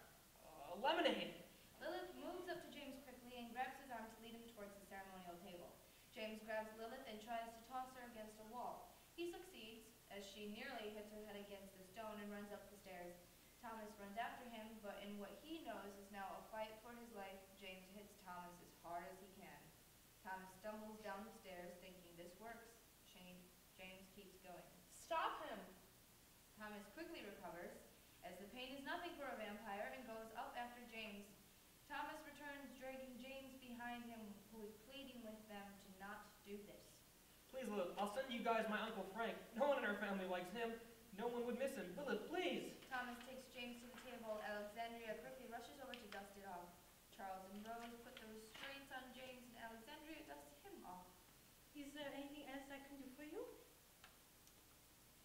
Lemonade! Lilith moves up to James quickly and grabs his arm to lead him towards the ceremonial table. James grabs Lilith and tries to toss her against a wall. He succeeds, as she nearly hits her head against the stone and runs up the stairs. Thomas runs after him, but in what he knows is now a fight for his life, James hits Thomas as hard as he can. Thomas stumbles down the stairs, thinking this works. James keeps going. Stop him! Thomas quickly recovers, as the pain is nothing for a vampire, and goes up after James. Thomas returns, dragging James behind him, who is pleading with them to not do this. Please, Lilith, I'll send you guys my Uncle Frank. No one in our family likes him. No one would miss him. Lilith, please! Thomas takes James to the table. Alexandria quickly rushes over to dust it off. Charles and Rose put the restraints on James, and Alexandria dusts him off. Is there anything else I can do for you?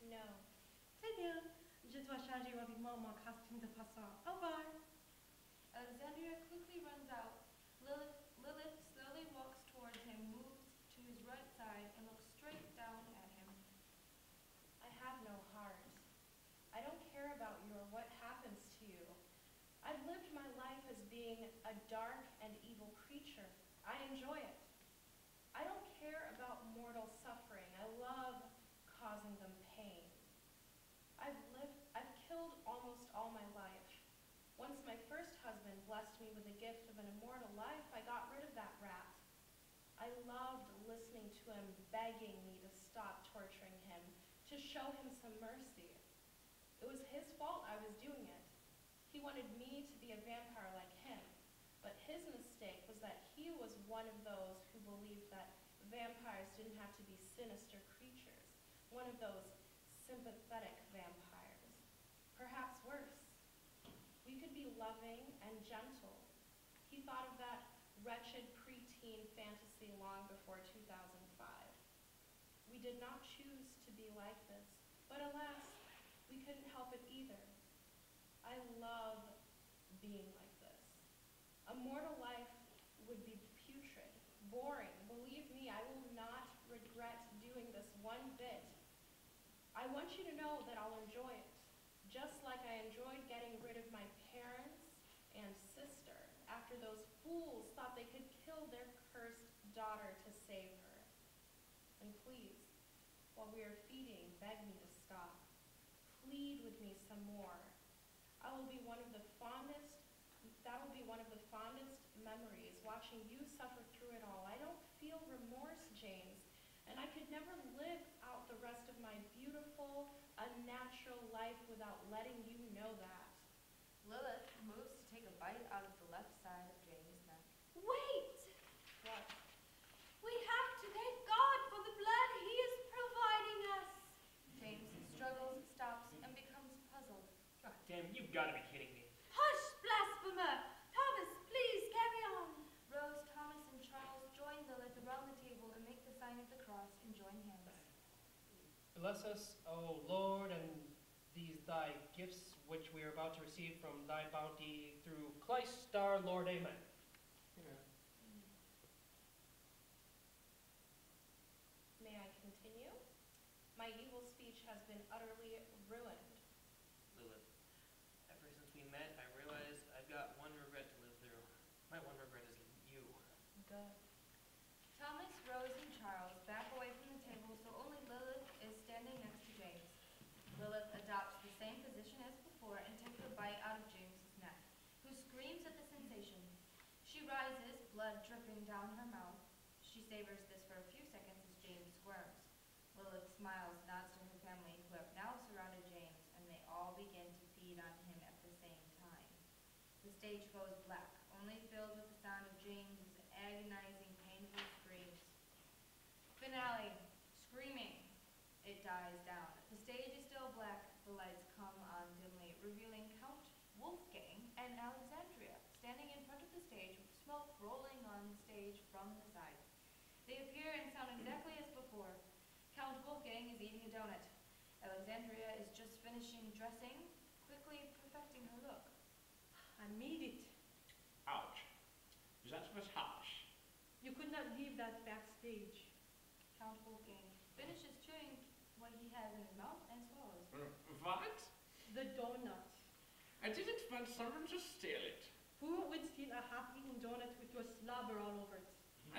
No. Très bien. Je dois changer rapidement mon costume de passant. Au revoir. Alexandria quickly runs out. Lilith slowly walks towards him, moves to his right side, and looks straight down at him. I have no heart. I don't care about you or what happens to you. I've lived my life as being a dark and evil creature. I enjoy it. I don't care about mortal suffering. I love causing them pain. I've killed almost all my life. Once my first husband blessed me with the gift of an immortal life, I got rid of that rat. I loved listening to him begging me to stop torturing him, to show him some mercy. It was his fault I was doing it. He wanted me to be a vampire like him, but his mistake was that he was one of those who believed that vampires didn't have to be sinister creatures, one of those sympathetic vampires. Perhaps worse. We could be loving and gentle. He thought of that wretched preteen fantasy long before 2005. We did not choose to be like this, but alas, we couldn't help it either. I love being like this. A mortal life would be putrid, boring. Believe me, I will not regret doing this one bit. I want you to know that I'll enjoy it, just like I enjoyed getting rid of my parents and sister after those fools thought they could kill their cursed daughter to save her. And please, while we are feeding, beg me to stop. Plead with me some more. That will be one of the fondest memories, watching you suffer through it all. I don't feel remorse, James, and I could never live out the rest of my beautiful, unnatural life without letting you know that. Lilith moves to take a bite out of the left side of James' neck. Wait! What? We have to thank God for the blood he is providing us. James struggles, stops, and becomes puzzled. God damn, you've got to be kidding me. Hush, blasphemer! Thomas, please carry on. Rose, Thomas, and Charles join Lilith around the table and make the sign of the cross and join hands. Bless us, O Lord, and these thy gifts which we are about to receive from thy bounty through Christ our Lord. Amen. May I continue? My evil speech has been utterly ruined. Lilith, ever since we met, I realized I've got one regret to live through. My one regret is you. Good. Thomas, Rose, and Charles back away from the table so only Lilith is standing next to James. Lilith adopts the same position as before and takes a bite out of James's neck, who screams at the sensation. She rises, blood dripping down her mouth. She savors this for a few seconds as James squirms. Lilith smiles, nods to her family, who have now surrounded James, and they all begin to feed on him at the same time. The stage goes black, only filled with the sound of James's agonizing, painful screams. Finale. Screaming. It dies down. The stage is still black. The lights come on dimly, revealing Count Wolfgang and Alexandria standing in front of the stage with smoke rolling on the stage from the sides. They appear and sound exactly as before. Count Wolfgang is eating a donut. Alexandria is just finishing dressing, quickly perfecting her look. I made it. Ouch. That was harsh. You could not leave that backstage. Count Wolfgang finishes chewing what he has in his mouth and swallows. What? The donut. I didn't want someone to steal it. Who would steal a half-eaten donut with your slobber all over it?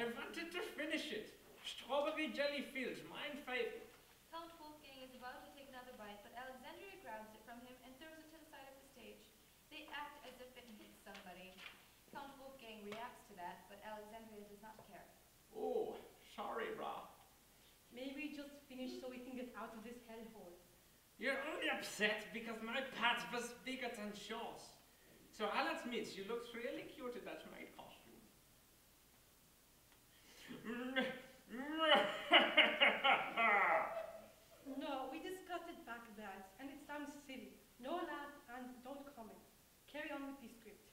I wanted to finish it. Strawberry jelly filled, mine favorite. Count Wolfgang is about to take another bite, but Alexandria grabs it from him and throws it to the side of the stage. They act as if it hits somebody. Count Wolfgang reacts to that, but Alexandria does not care. Oh, sorry, brah. May we just finish so we can get out of this hellhole? You're only upset because my part was bigger than yours. So I'll admit, you looked really cute in that maid costume. No, we discussed it back that, and it sounds silly. No laugh and don't comment. Carry on with the script.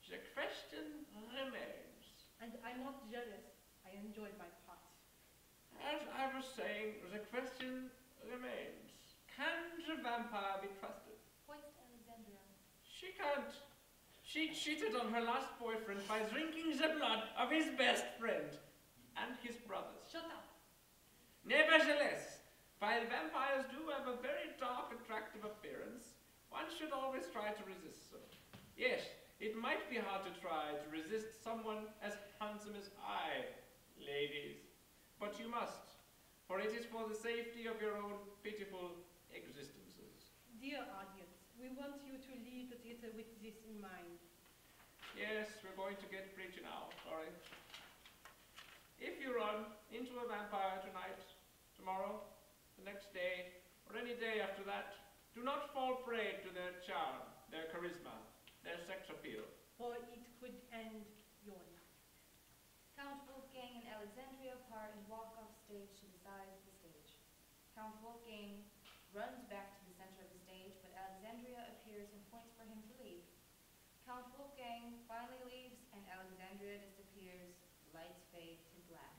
The question remains. And I'm not jealous. I enjoyed my part. As I was saying, the question remains. Can the vampire be trusted? Points to Alexandria. She can't. She cheated on her last boyfriend by drinking the blood of his best friend and his brothers. Shut up. Nevertheless, while vampires do have a very dark, attractive appearance, one should always try to resist them. Yes, it might be hard to try to resist someone as handsome as I, ladies. But you must, for it is for the safety of your own pitiful existences. Dear audience, we want you to leave the theater with this in mind. Yes, we're going to get preachy now, sorry. If you run into a vampire tonight, tomorrow, the next day, or any day after that, do not fall prey to their charm, their charisma, their sex appeal. Or it could end your life. Count Wolfgang and Alexandria part and walk off stage to the side of the stage. Count Wolfgang runs back to the center of the stage, but Alexandria appears and points for him to leave. Count Wolfgang finally leaves, and Alexandria disappears. Lights fade to black.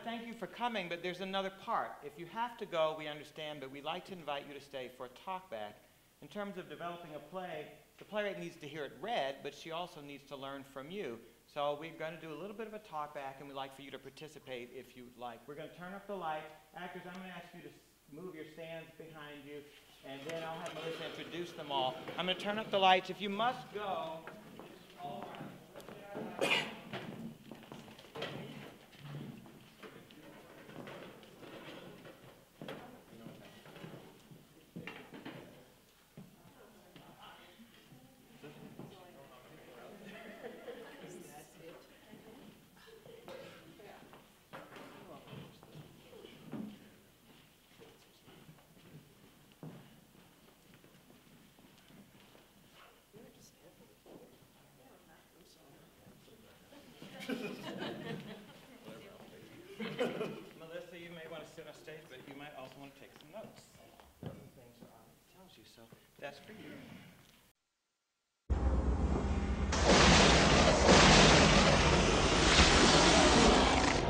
Thank you for coming, but there's another part. If you have to go, we understand, but we'd like to invite you to stay for a talkback. In terms of developing a play, the playwright needs to hear it read, but she also needs to learn from you. So we're going to do a little bit of a talkback, and we'd like for you to participate if you'd like. We're going to turn up the lights. Actors, I'm going to ask you to move your stands behind you, and then I'll have Melissa introduce them all. I'm going to turn up the lights. If you must go, all right. Melissa, you may want to sit on stage, but you might also want to take some notes. Things the audience tells you, so that's for you.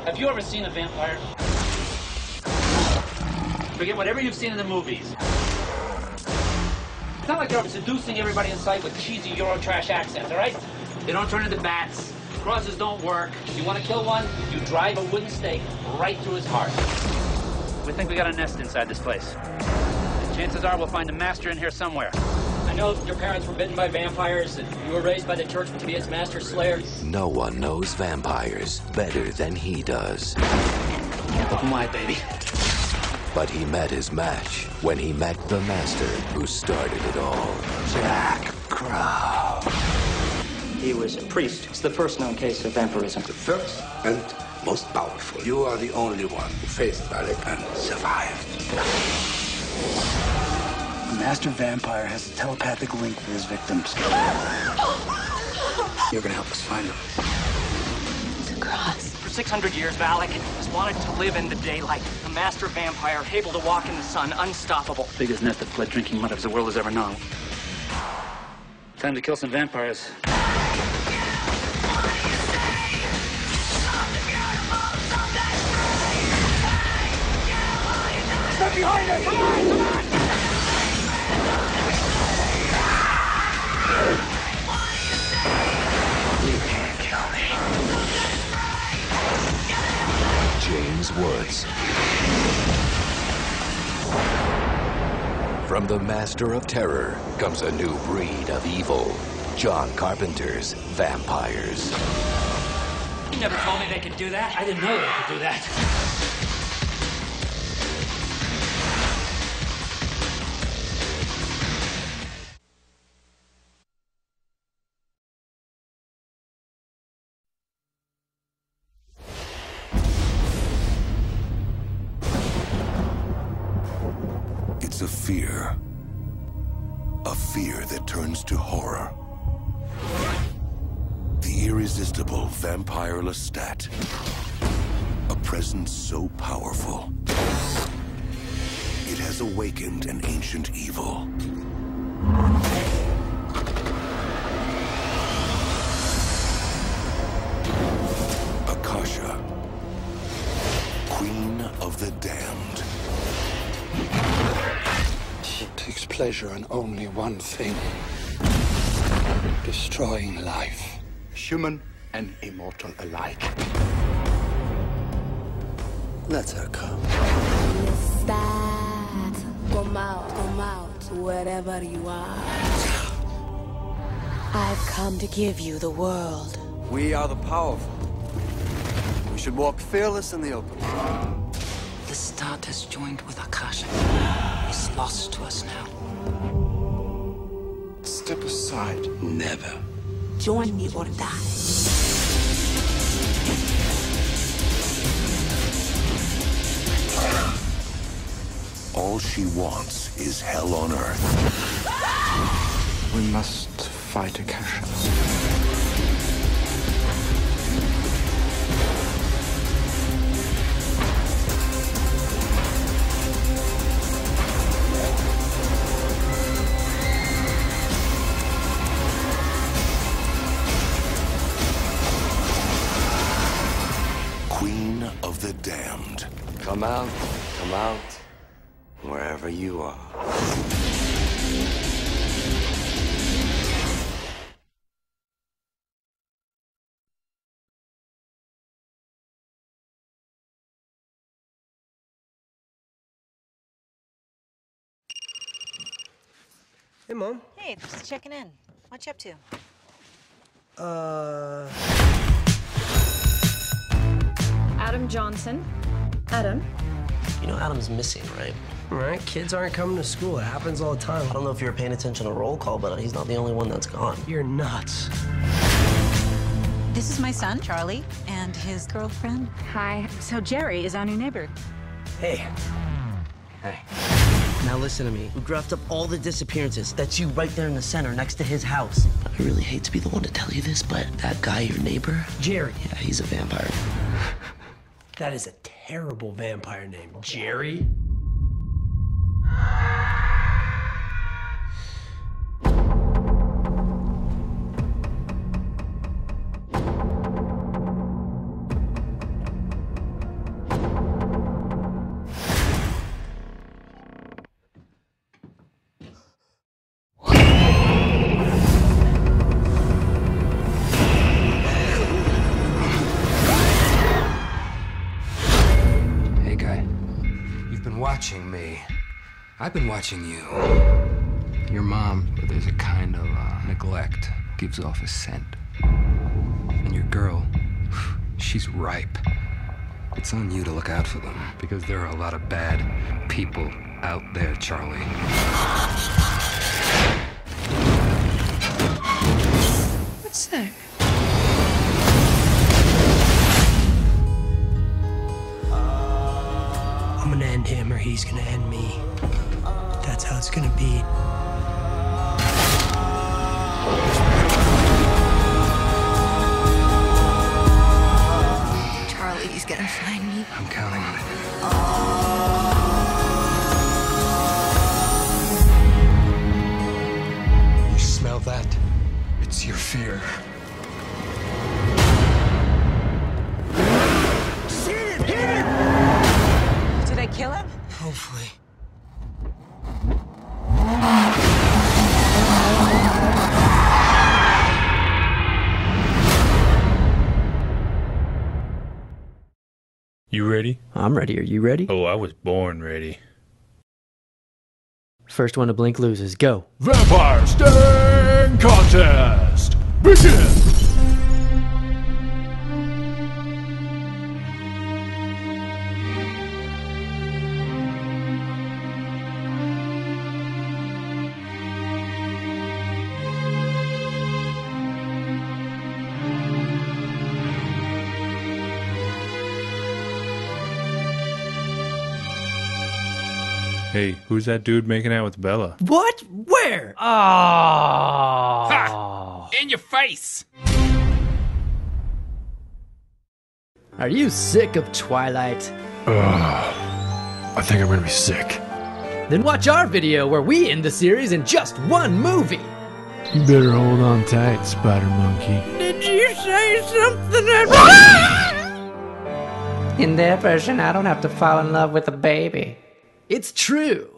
Have you ever seen a vampire? Forget whatever you've seen in the movies. It's not like they're seducing everybody in sight with cheesy Eurotrash accents, all right? They don't turn into bats. Crosses don't work. If you want to kill one, you drive a wooden stake right through his heart. We think we got a nest inside this place. And chances are we'll find a master in here somewhere. I know your parents were bitten by vampires, and you were raised by the church to be its master slayer. No one knows vampires better than he does. Oh my, baby. But he met his match when he met the master who started it all, Jack Crow. He was a priest. It's the first known case of vampirism. The first and most powerful. You are the only one who faced Alec and survived. A master vampire has a telepathic link with his victims. You're gonna help us find him. The cross. For 600 years, Valak has wanted to live in the daylight. A master vampire, able to walk in the sun, unstoppable. Biggest net that blood drinking mud of the world has ever known. Time to kill some vampires. Get behind us! Come on! Come on! You can't kill me. James Woods. From the master of terror comes a new breed of evil. John Carpenter's vampires. You never told me they could do that. I didn't know they could do that. It's a fear. A fear that turns to horror. The irresistible vampire Lestat. A presence so powerful. It has awakened an ancient evil. Akasha, Queen of the Damned. She takes pleasure in only one thing. Destroying life. Human and immortal alike. Let her come. Come out, wherever you are. I've come to give you the world. We are the powerful. We should walk fearless in the open. Lestat has joined with Akasha. He's lost to us now. Step aside. Never. Join me or die. All she wants is hell on earth. We must fight Akasha. Queen of the Damned. Come out, wherever you are. Hey, Mom. Hey, just checking in. What you up to? Adam Johnson. Adam? You know Adam's missing, right? Right, kids aren't coming to school. It happens all the time. I don't know if you were paying attention to roll call, but he's not the only one that's gone. You're nuts. This is my son, Charlie, and his girlfriend. Hi. So Jerry is our new neighbor. Hey. Hey. Now listen to me. We graphed up all the disappearances. That's you right there in the center, next to his house. I really hate to be the one to tell you this, but that guy, your neighbor? Jerry. Yeah, he's a vampire. That is a terrible vampire name. Jerry? Hey, guy. You've been watching me. I've been watching you. Your mom, there's a kind of neglect, gives off a scent. And your girl, she's ripe. It's on you to look out for them, because there are a lot of bad people out there, Charlie. What's that? I'm gonna end him or he's gonna end me. That's how it's gonna be. Charlie's gonna find me. I'm counting on it. You smell that? It's your fear. Did I kill him? Hopefully. You ready? I'm ready. Are you ready? Oh, I was born ready. First one to blink loses. Go. Vampire Sting Contest! Begin! Hey, who's that dude making out with Bella? What? Where? Oh. Ha! In your face! Are you sick of Twilight? I think I'm gonna be sick. Then watch our video where we end the series in just one movie. You better hold on tight, Spider Monkey. Did you say something? In their version, I don't have to fall in love with a baby. It's true.